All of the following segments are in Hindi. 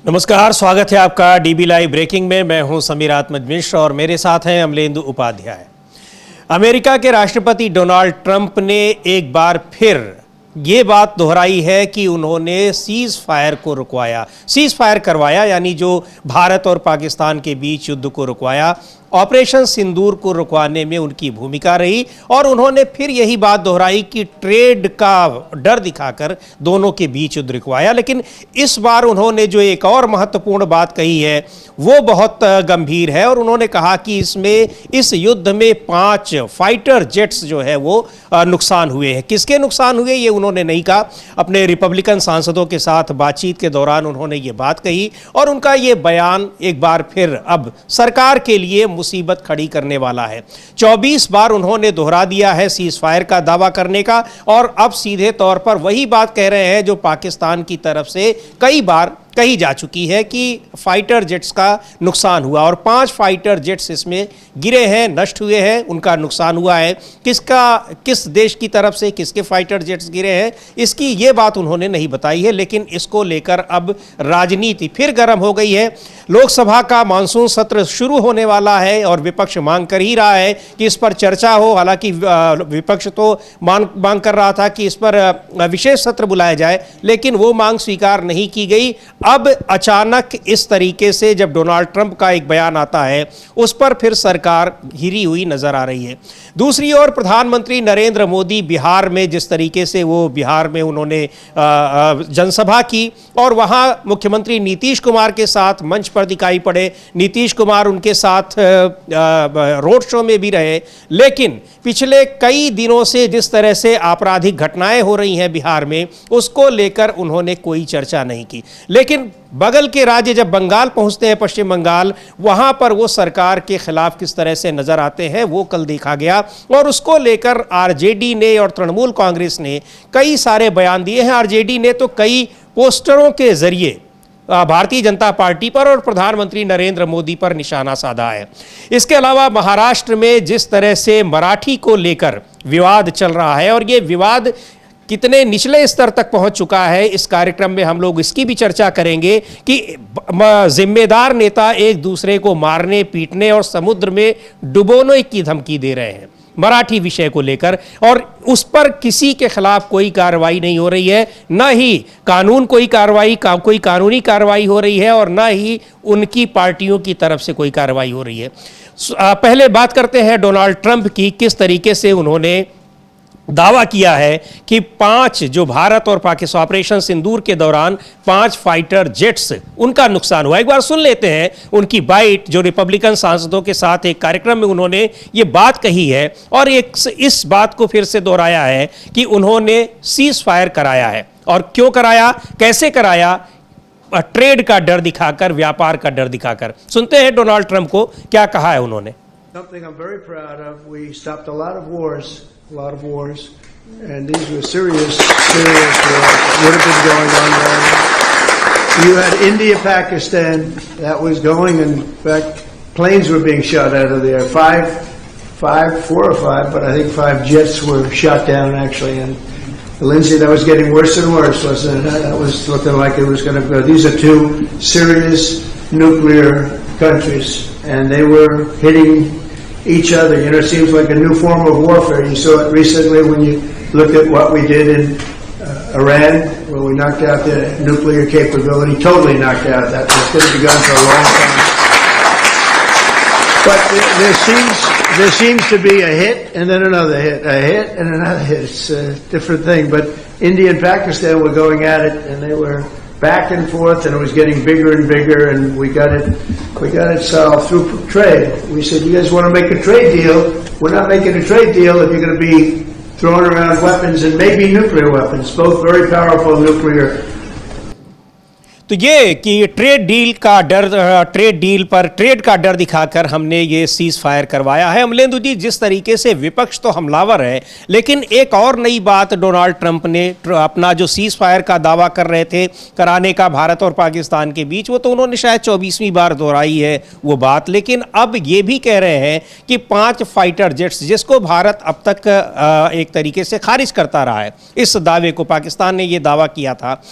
नमस्कार, स्वागत है आपका डीबी लाइव ब्रेकिंग में। मैं हूं समीर आत्मज मिश्र और मेरे साथ हैं अमलेंदु उपाध्याय। अमेरिका के राष्ट्रपति डोनाल्ड ट्रंप ने एक बार फिर ये बात दोहराई है कि उन्होंने सीज फायर करवाया, यानी जो भारत और पाकिस्तान के बीच युद्ध को रुकवाया, ऑपरेशन सिंदूर को रुकवाने में उनकी भूमिका रही। और उन्होंने फिर यही बात दोहराई कि ट्रेड का डर दिखाकर दोनों के बीच युद्ध रुकवाया। लेकिन इस बार उन्होंने जो एक और महत्वपूर्ण बात कही है वो बहुत गंभीर है, और उन्होंने कहा कि इस युद्ध में 5 फाइटर जेट्स जो है वो नुकसान हुए हैं। किसके नुकसान हुए ये उन्होंने नहीं कहा। अपने रिपब्लिकन सांसदों के साथ बातचीत के दौरान उन्होंने ये बात कही, और उनका ये बयान एक बार फिर अब सरकार के लिए मुसीबत खड़ी करने वाला है। 24 बार उन्होंने दोहरा दिया है सीज फायर का दावा करने का, और अब सीधे तौर पर वही बात कह रहे हैं जो पाकिस्तान की तरफ से कई बार कही जा चुकी है कि फाइटर जेट्स का नुकसान हुआ, और 5 फाइटर जेट्स इसमें गिरे हैं, नष्ट हुए हैं, उनका नुकसान हुआ है। किस देश की तरफ से किसके फाइटर जेट्स गिरे हैं इसकी ये बात उन्होंने नहीं बताई है। लेकिन इसको लेकर अब राजनीति फिर गर्म हो गई है। लोकसभा का मानसून सत्र शुरू होने वाला है और विपक्ष मांग कर ही रहा है कि इस पर चर्चा हो। हालांकि विपक्ष तो मांग कर रहा था कि इस पर विशेष सत्र बुलाया जाए, लेकिन वो मांग स्वीकार नहीं की गई। अब अचानक इस तरीके से जब डोनाल्ड ट्रंप का एक बयान आता है उस पर फिर सरकार घिरी हुई नजर आ रही है। दूसरी ओर प्रधानमंत्री नरेंद्र मोदी बिहार में जिस तरीके से बिहार में उन्होंने जनसभा की, और वहां मुख्यमंत्री नीतीश कुमार के साथ मंच पर दिखाई पड़े। नीतीश कुमार उनके साथ रोड शो में भी रहे। लेकिन पिछले कई दिनों से जिस तरह से आपराधिक घटनाएं हो रही हैं बिहार में, उसको लेकर उन्होंने कोई चर्चा नहीं की। लेकिन बगल के राज्य जब बंगाल पहुंचते हैं, पश्चिम बंगाल, वहां पर वो सरकार के खिलाफ किस तरह से नजर आते हैं वो कल देखा गया। और उसको लेकर आरजेडी ने और तृणमूल कांग्रेस ने कई सारे बयान दिए हैं। आरजेडी ने तो कई पोस्टरों के जरिए भारतीय जनता पार्टी पर और प्रधानमंत्री नरेंद्र मोदी पर निशाना साधा है। इसके अलावा महाराष्ट्र में जिस तरह से मराठी को लेकर विवाद चल रहा है, और ये विवाद कितने निचले स्तर तक पहुंच चुका है, इस कार्यक्रम में हम लोग इसकी भी चर्चा करेंगे कि जिम्मेदार नेता एक दूसरे को मारने, पीटने और समुद्र में डुबोने की धमकी दे रहे हैं मराठी विषय को लेकर, और उस पर किसी के खिलाफ कोई कार्रवाई नहीं हो रही है। न ही कोई कानूनी कार्रवाई हो रही है, और न ही उनकी पार्टियों की तरफ से कोई कार्रवाई हो रही है। पहले बात करते हैं डोनाल्ड ट्रंप की। किस तरीके से उन्होंने दावा किया है कि 5 जो भारत और पाकिस्तान ऑपरेशन सिंदूर के दौरान 5 फाइटर जेट्स उनका नुकसान हुआ। एक बार सुन लेते हैं उनकी बाइट, जो रिपब्लिकन सांसदों के साथ एक कार्यक्रम में उन्होंने ये बात कही है, और इस बात को फिर से दोहराया है कि उन्होंने सीज फायर कराया है। और क्यों कराया, कैसे कराया? ट्रेड का डर दिखाकर, व्यापार का डर दिखाकर। सुनते हैं डोनाल्ड ट्रंप को क्या कहा है उन्होंने। A lot of wars, and these were serious wars would have been going on there. You had India, Pakistan, that was going, and in fact, planes were being shot out of there. 4 or 5, but I think 5 jets were shot down actually, and Lindsay, that was getting worse and worse, wasn't it? That was looking like it was going to go. These are 2 serious nuclear countries, and they were hitting each other. You know, it seems like a new form of warfare. You saw it recently when you look at what we did in Iran, where we knocked out the nuclear capability, totally knocked out. That was going to be gone for a long time. But there seems to be a hit and then another hit, a hit and another hit. It's a different thing. But India and Pakistan were going at it, and they were back and forth, and it was getting bigger and bigger, and we got it solved through trade. We said, you guys want to make a trade deal? We're not making a trade deal if you're going to be throwing around weapons, and maybe nuclear weapons, both very powerful nuclear. तो ये कि ट्रेड डील पर ट्रेड का डर दिखाकर हमने ये सीज फायर करवाया है। अमलेंदु जी, जिस तरीके से विपक्ष तो हमलावर है, लेकिन एक और नई बात डोनाल्ड ट्रंप ने अपना जो सीज फायर का दावा कर रहे थे कराने का भारत और पाकिस्तान के बीच, वो तो उन्होंने शायद 24वीं बार दोहराई है वो बात। लेकिन अब ये भी कह रहे हैं कि 5 फाइटर जेट्स, जिसको भारत अब तक एक तरीके से खारिज करता रहा है, इस दावे को पाकिस्तान ने ये दावा किया था,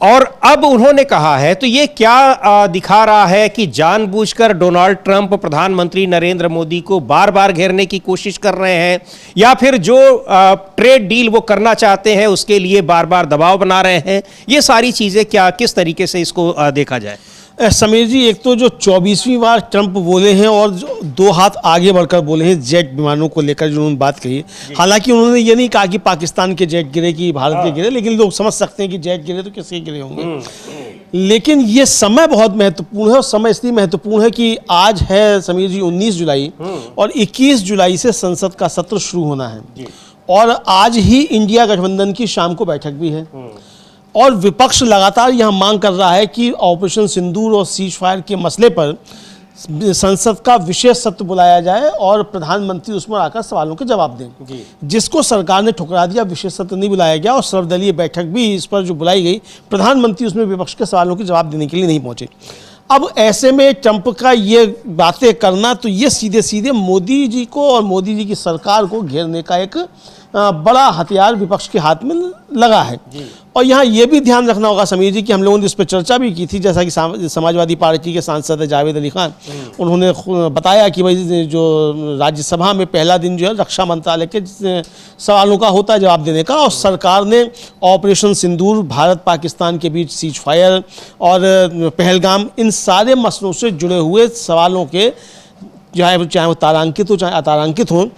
और अब उन्होंने कहा है, तो ये क्या दिखा रहा है कि जानबूझकर डोनाल्ड ट्रंप प्रधानमंत्री नरेंद्र मोदी को बार बार घेरने की कोशिश कर रहे हैं, या फिर जो ट्रेड डील वो करना चाहते हैं उसके लिए बार बार दबाव बना रहे हैं? ये सारी चीजें क्या, किस तरीके से इसको देखा जाए? समीर जी, एक तो जो 24वीं बार ट्रंप बोले हैं और जो 2 हाथ आगे बढ़कर बोले हैं जेट विमानों को लेकर जो उन्होंने बात कही, हालांकि उन्होंने ये नहीं कहा कि पाकिस्तान के जेट गिरे कि भारत के गिरे, लेकिन लोग समझ सकते हैं कि जेट गिरे तो किसके गिरे होंगे। लेकिन ये समय बहुत महत्वपूर्ण है, और समय इसलिए महत्वपूर्ण है कि आज है समीर जी 19 जुलाई और 21 जुलाई से संसद का सत्र शुरू होना है, और आज ही इंडिया गठबंधन की शाम को बैठक भी है। और विपक्ष लगातार यह मांग कर रहा है कि ऑपरेशन सिंदूर और सीज फायर के मसले पर संसद का विशेष सत्र बुलाया जाए और प्रधानमंत्री उसमें आकर सवालों के जवाब दें, जिसको सरकार ने ठुकरा दिया। विशेष सत्र नहीं बुलाया गया और सर्वदलीय बैठक भी इस पर जो बुलाई गई, प्रधानमंत्री उसमें विपक्ष के सवालों के जवाब देने के लिए नहीं पहुंचे। अब ऐसे में ट्रंप का ये बातें करना, तो ये सीधे सीधे मोदी जी को और मोदी जी की सरकार को घेरने का एक बड़ा हथियार विपक्ष के हाथ में लगा है। और यहाँ ये भी ध्यान रखना होगा समीर जी कि हम लोगों ने इस पर चर्चा भी की थी, जैसा कि समाजवादी पार्टी के सांसद जावेद अली खान, उन्होंने बताया कि भाई जो राज्यसभा में पहला दिन जो है रक्षा मंत्रालय के सवालों का होता है जवाब देने का, और सरकार ने ऑपरेशन सिंदूर, भारत पाकिस्तान के बीच सीज फायर और पहलगाम, इन सारे मसलों से जुड़े हुए सवालों के चाहे वो तारांकित हो चाहे अतारांकित हो,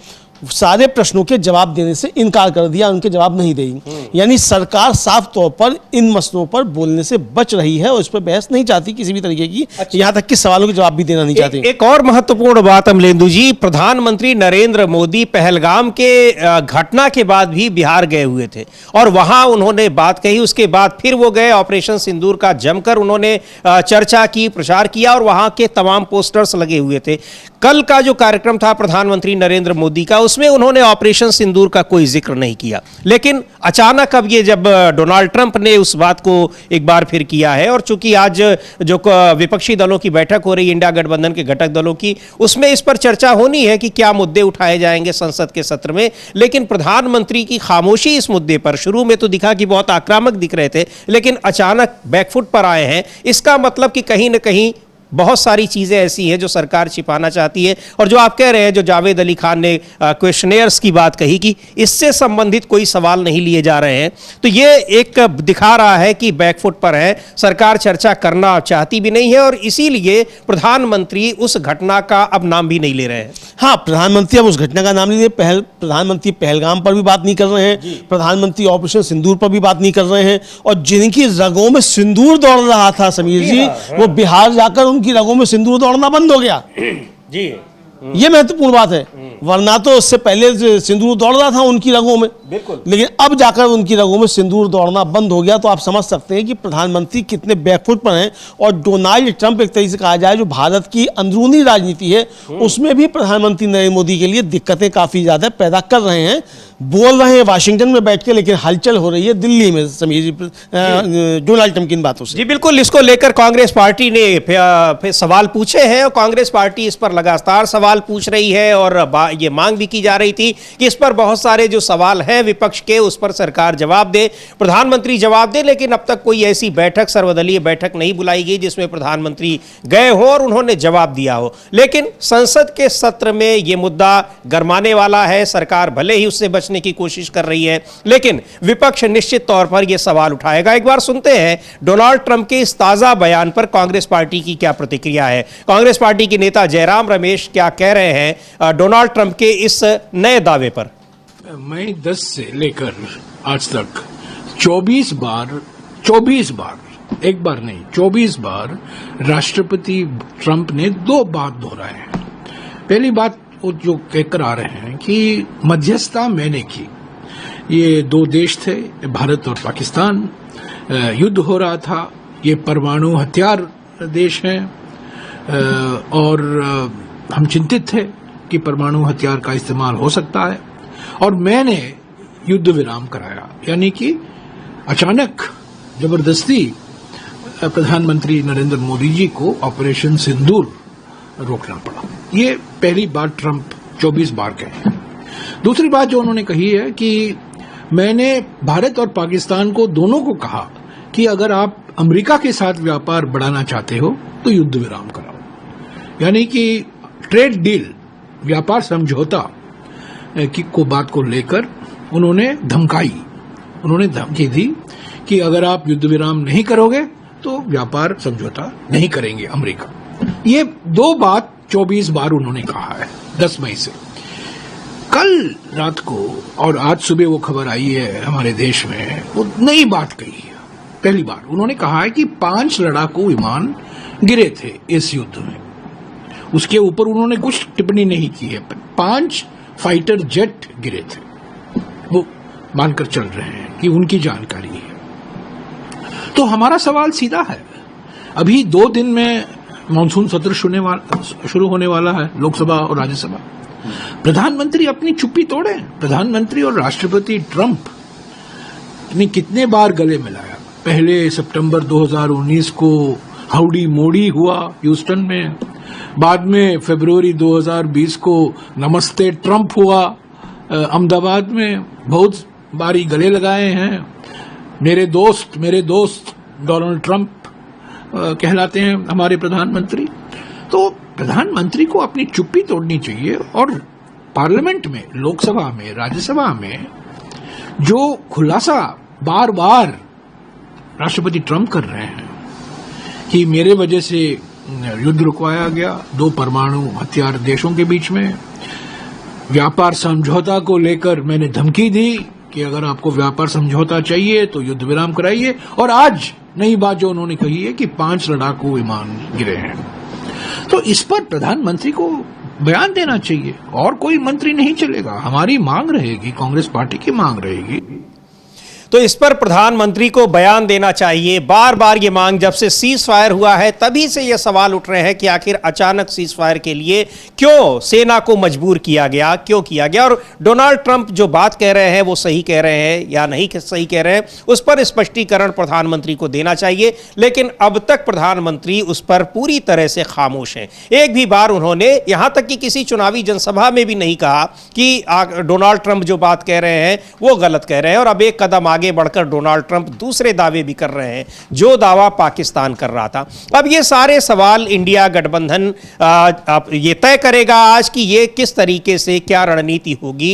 सारे प्रश्नों के जवाब देने से इनकार कर दिया, उनके जवाब नहीं देगी। यानी सरकार साफ तौर पर इन मसलों पर बोलने से बच रही है और इस पर बहस नहीं चाहती किसी भी तरीके की। यहाँ तक कि सवालों के जवाब भी देना नहीं चाहती। एक और महत्वपूर्ण बात अमलेंदु जी, प्रधानमंत्री नरेंद्र मोदी पहलगाम के घटना के बाद भी बिहार गए हुए थे और वहां उन्होंने बात कही। उसके बाद फिर वो गए, ऑपरेशन सिंदूर का जमकर उन्होंने चर्चा की, प्रचार किया और वहां के तमाम पोस्टर्स लगे हुए थे। कल का जो कार्यक्रम था प्रधानमंत्री नरेंद्र मोदी का, उसमें उन्होंने ऑपरेशन सिंदूर का कोई जिक्र नहीं किया। लेकिन अचानक अब ये जब डोनाल्ड ट्रंप ने उस बात को एक बार फिर किया है, और चूंकि आज जो विपक्षी दलों की बैठक हो रही है, इंडिया गठबंधन के घटक दलों की, उसमें इस पर चर्चा होनी है कि क्या मुद्दे उठाए जाएंगे संसद के सत्र में। लेकिन प्रधानमंत्री की खामोशी इस मुद्दे पर, शुरू में तो दिखा कि बहुत आक्रामक दिख रहे थे, लेकिन अचानक बैकफुट पर आए हैं। इसका मतलब कि कहीं ना कहीं बहुत सारी चीज़ें ऐसी हैं जो सरकार छिपाना चाहती है। और जो आप कह रहे हैं, जो जावेद अली खान ने क्वेश्चनेयर्स की बात कही कि इससे संबंधित कोई सवाल नहीं लिए जा रहे हैं, तो ये एक दिखा रहा है कि बैकफुट पर है, सरकार चर्चा करना चाहती भी नहीं है और इसीलिए प्रधानमंत्री उस घटना का अब नाम भी नहीं ले रहे हैं। हाँ, प्रधानमंत्री अब उस घटना का नाम नहीं ले, प्रधानमंत्री पहलगाम पर भी बात नहीं कर रहे हैं, प्रधानमंत्री ऑपरेशन सिंदूर पर भी बात नहीं कर रहे हैं, और जिनकी रगों में सिंदूर दौड़ रहा था समीर जी, वो बिहार जाकर उनकी रगों में सिंदूर दौड़ना बंद हो गया। जी, ये महत्वपूर्ण बात है, वरना तो उससे पहले सिंदूर दौड़ रहा था उनकी रगों में, बिल्कुल, लेकिन अब जाकर उनकी रगों में सिंदूर दौड़ना बंद हो गया। तो आप समझ सकते हैं कि प्रधानमंत्री कितने बैकफुट पर हैं। और डोनाल्ड ट्रंप, एक तरीके से कहा जाए, जो भारत की अंदरूनी राजनीति है उसमें भी प्रधानमंत्री नरेंद्र मोदी के लिए दिक्कतें काफी ज्यादा पैदा कर रहे हैं। बोल रहे हैं वाशिंगटन में बैठ के, लेकिन हलचल हो रही है दिल्ली में समीर जी डोनाल्ड ट्रंप की इन बातों से। जी बिल्कुल, इसको लेकर कांग्रेस पार्टी ने फिर सवाल पूछे हैं और कांग्रेस पार्टी इस पर लगातार सवाल पूछ रही है और ये मांग भी की जा रही थी कि इस पर बहुत सारे जो सवाल हैं विपक्ष के, उस पर सरकार जवाब दे, प्रधानमंत्री जवाब दे। लेकिन अब तक कोई ऐसी बैठक, सर्वदलीय बैठक नहीं बुलाई गई जिसमें प्रधानमंत्री गए हो और उन्होंने जवाब दिया हो। लेकिन संसद के सत्र में यह मुद्दा गरमाने वाला है। सरकार भले ही उससे बचने की कोशिश कर रही है, लेकिन विपक्ष निश्चित तौर पर यह सवाल उठाएगा। एक बार सुनते हैं डोनाल्ड ट्रंप के इस ताजा बयान पर कांग्रेस पार्टी की क्या प्रतिक्रिया है। कांग्रेस पार्टी के नेता जयराम रमेश क्या कह रहे हैं डोनाल्ड ट्रंप के इस नए दावे पर। मई 10 से लेकर आज तक 24 बार, एक बार नहीं 24 बार राष्ट्रपति ट्रंप ने 2 बात दोहराए हैं। पहली बात वो जो कहकर आ रहे हैं कि मध्यस्थता मैंने की। ये 2 देश थे, भारत और पाकिस्तान, युद्ध हो रहा था। ये परमाणु हथियार देश हैं और हम चिंतित थे कि परमाणु हथियार का इस्तेमाल हो सकता है, और मैंने युद्ध विराम कराया। यानी कि अचानक जबरदस्ती प्रधानमंत्री नरेंद्र मोदी जी को ऑपरेशन सिंदूर रोकना पड़ा। ये पहली बात ट्रंप 24 बार कहे। दूसरी बात जो उन्होंने कही है कि मैंने भारत और पाकिस्तान को दोनों को कहा कि अगर आप अमेरिका के साथ व्यापार बढ़ाना चाहते हो तो युद्ध विराम कराओ। यानी कि ट्रेड डील, व्यापार समझौता की बात को लेकर उन्होंने धमकी दी कि अगर आप युद्ध विराम नहीं करोगे तो व्यापार समझौता नहीं करेंगे अमेरिका। ये 2 बात 24 बार उन्होंने कहा है 10 मई से। कल रात को और आज सुबह वो खबर आई है हमारे देश में, वो नई बात कही है। पहली बार उन्होंने कहा है कि 5 लड़ाकू विमान गिरे थे इस युद्ध में। उसके ऊपर उन्होंने कुछ टिप्पणी नहीं की है। 5 फाइटर जेट गिरे थे, वो मानकर चल रहे हैं कि उनकी जानकारी है। तो हमारा सवाल सीधा है, अभी 2 दिन में मानसून सत्र शुरू होने वाला है, लोकसभा और राज्यसभा। प्रधानमंत्री अपनी चुप्पी तोड़े। प्रधानमंत्री और राष्ट्रपति ट्रंप ने कितने बार गले मिलाया। पहले सितंबर 2019 को हाउडी मोडी हुआ ह्यूस्टन में, बाद में फरवरी 2020 को नमस्ते ट्रंप हुआ अहमदाबाद में। बहुत बारी गले लगाए हैं। मेरे दोस्त डोनाल्ड ट्रंप कहलाते हैं हमारे प्रधानमंत्री। तो प्रधानमंत्री को अपनी चुप्पी तोड़नी चाहिए और पार्लियामेंट में, लोकसभा में, राज्यसभा में जो खुलासा बार बार राष्ट्रपति ट्रंप कर रहे हैं कि मेरे वजह से युद्ध रुकवाया गया 2 परमाणु हथियार देशों के बीच में, व्यापार समझौता को लेकर मैंने धमकी दी कि अगर आपको व्यापार समझौता चाहिए तो युद्ध विराम कराइए, और आज नई बात जो उन्होंने कही है कि 5 लड़ाकू विमान गिरे हैं। तो इस पर प्रधानमंत्री को बयान देना चाहिए और कोई मंत्री नहीं चलेगा। हमारी मांग रहेगी, कांग्रेस पार्टी की मांग रहेगी। तो इस पर प्रधानमंत्री को बयान देना चाहिए। बार बार ये मांग जब से सीज फायर हुआ है तभी से ये सवाल उठ रहे हैं कि आखिर अचानक सीज फायर के लिए क्यों सेना को मजबूर किया गया, क्यों किया गया, और डोनाल्ड ट्रंप जो बात कह रहे हैं वो सही कह रहे हैं या नहीं सही कह रहे हैं, उस पर स्पष्टीकरण प्रधानमंत्री को देना चाहिए। लेकिन अब तक प्रधानमंत्री उस पर पूरी तरह से खामोश हैं। एक भी बार उन्होंने, यहां तक कि किसी चुनावी जनसभा में भी नहीं कहा कि डोनाल्ड ट्रंप जो बात कह रहे हैं वो गलत कह रहे हैं। और अब एक कदम आगे बढ़कर डोनाल्ड ट्रंप दूसरे दावे भी कर रहे हैं जो दावा पाकिस्तान कर रहा था। अब ये सारे सवाल इंडिया गठबंधन ये तय करेगा आज कि ये किस तरीके से क्या रणनीति होगी।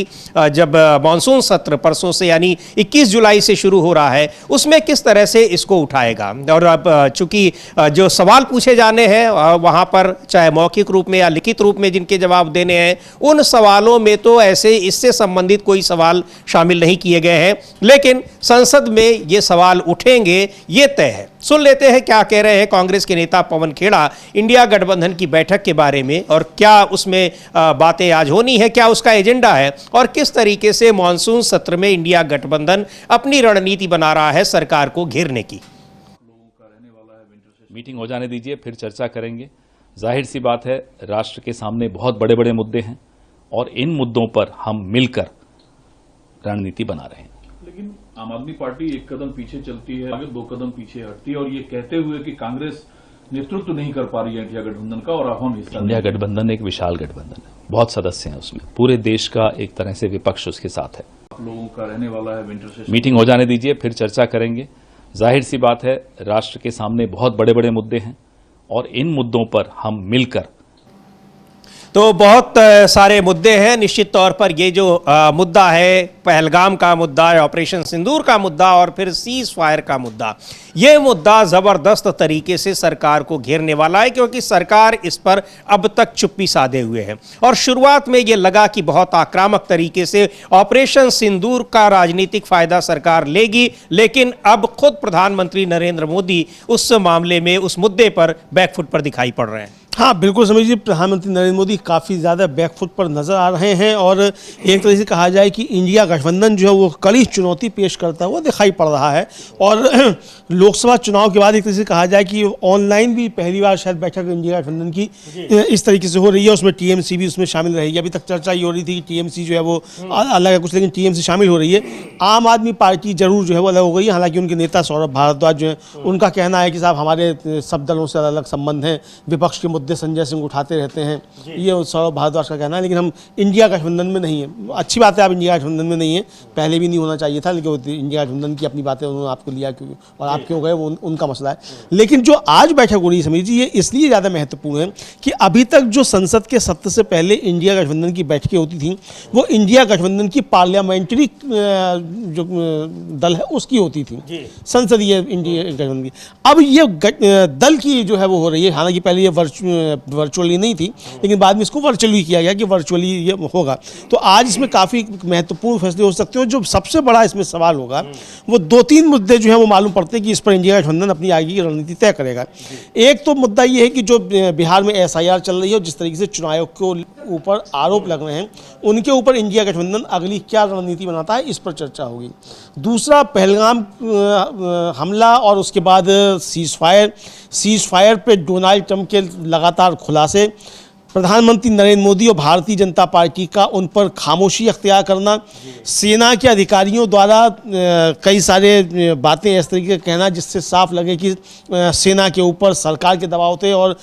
जब मानसून सत्र परसों से यानी 21 जुलाई से शुरू हो रहा है, उसमें किस तरह से इसको उठाएगा। और अब चूंकि जो सवाल पूछे जाने हैं वहां पर चाहे मौखिक रूप में या लिखित रूप में जिनके जवाब देने हैं, उन सवालों में तो ऐसे इससे संबंधित कोई सवाल शामिल नहीं किए गए हैं, लेकिन संसद में ये सवाल उठेंगे ये तय है। सुन लेते हैं क्या कह रहे हैं कांग्रेस के नेता पवन खेड़ा इंडिया गठबंधन की बैठक के बारे में, और क्या उसमें बातें आज होनी है, क्या उसका एजेंडा है, और किस तरीके से मानसून सत्र में इंडिया गठबंधन अपनी रणनीति बना रहा है सरकार को घेरने की। मीटिंग हो जाने दीजिए, फिर चर्चा करेंगे। जाहिर सी बात है, राष्ट्र के सामने बहुत बड़े बड़े मुद्दे हैं और इन मुद्दों पर हम मिलकर रणनीति बना रहे हैं। लेकिन आम आदमी पार्टी एक कदम पीछे चलती है, आगे 2 कदम पीछे हटती है, और ये कहते हुए कि कांग्रेस नेतृत्व नहीं कर पा रही है इंडिया गठबंधन का और अब हम हिस्सा। इंडिया गठबंधन एक विशाल गठबंधन है, बहुत सदस्य हैं उसमें, पूरे देश का एक तरह से विपक्ष उसके साथ है। आप लोगों का रहने वाला है विंटर सेशन। मीटिंग हो जाने दीजिए, फिर चर्चा करेंगे। जाहिर सी बात है, राष्ट्र के सामने बहुत बड़े बड़े मुद्दे हैं और इन मुद्दों पर हम मिलकर। तो बहुत सारे मुद्दे हैं। निश्चित तौर पर ये जो मुद्दा है, पहलगाम का मुद्दा, ऑपरेशन सिंदूर का मुद्दा और फिर सीज फायर का मुद्दा, ये मुद्दा ज़बरदस्त तरीके से सरकार को घेरने वाला है, क्योंकि सरकार इस पर अब तक चुप्पी साधे हुए है। और शुरुआत में ये लगा कि बहुत आक्रामक तरीके से ऑपरेशन सिंदूर का राजनीतिक फायदा सरकार लेगी, लेकिन अब खुद प्रधानमंत्री नरेंद्र मोदी उस मामले में, उस मुद्दे पर बैकफुट पर दिखाई पड़ रहे हैं। हाँ बिल्कुल समझिए, प्रधानमंत्री नरेंद्र मोदी काफ़ी ज़्यादा बैकफुट पर नज़र आ रहे हैं और एक तरह से कहा जाए कि इंडिया गठबंधन जो है वो कड़ी चुनौती पेश करता हुआ दिखाई पड़ रहा है। और लोकसभा चुनाव के बाद एक तरह से कहा जाए कि ऑनलाइन भी पहली बार शायद बैठक इंडिया गठबंधन की इस तरीके से हो रही है। उसमें टीएमसी भी उसमें शामिल रहेगी। अभी तक चर्चा ये हो रही थी कि टीएमसी जो है वो अलग है कुछ, लेकिन टीएमसी शामिल हो रही है। आम आदमी पार्टी जरूर जो है वो अलग हो गई है। हालांकि उनके नेता सौरभ भारद्वाज जो है उनका कहना है कि साहब हमारे सब दलों से अलग अलग संबंध हैं, विपक्ष के मुद्दे मुद्दे संजय सिंह उठाते रहते हैं, ये सौरभ भारद्वाज का कहना है। लेकिन हम इंडिया गठबंधन में नहीं है। अच्छी बात है आप इंडिया गठबंधन में नहीं है, पहले भी नहीं होना चाहिए था, लेकिन वो इंडिया गठबंधन की अपनी बातें उन्होंने आपको लिया क्यों और आप क्यों गए वो उनका मसला है। लेकिन जो आज बैठक हो रही है समीर जी, ये इसलिए ज़्यादा महत्वपूर्ण है कि अभी तक जो संसद के सत्र से पहले इंडिया गठबंधन की बैठकें होती थी वो इंडिया गठबंधन की पार्लियामेंट्री जो दल है उसकी होती थी, संसदीय इंडिया गठबंधन की। अब ये दल की जो है वो हो रही है, हालांकि पहले ये वर्चुअली नहीं थी, लेकिन बाद में इसको वर्चुअली किया गया कि वर्चुअली ये होगा। तो आज इसमें काफ़ी महत्वपूर्ण फैसले हो सकते हैं। जो सबसे बड़ा इसमें सवाल होगा वो 2-3 मुद्दे जो है वो मालूम पड़ते हैं कि इस पर इंडिया गठबंधन अपनी आगे की रणनीति तय करेगा। एक तो मुद्दा ये है कि जो बिहार में SIR चल रही है और जिस तरीके से चुनाव आयोग के ऊपर आरोप लग रहे हैं उनके ऊपर इंडिया गठबंधन अगली क्या रणनीति बनाता है, इस पर चर्चा होगी। दूसरा, पहलगाम हमला और उसके बाद सीज फायर पे डोनाल्ड ट्रंप के लगातार खुलासे, प्रधानमंत्री नरेंद्र मोदी और भारतीय जनता पार्टी का उन पर खामोशी अख्तियार करना, सेना के अधिकारियों द्वारा कई सारे बातें इस तरीके से कहना जिससे साफ लगे कि सेना के ऊपर सरकार के दबाव थे और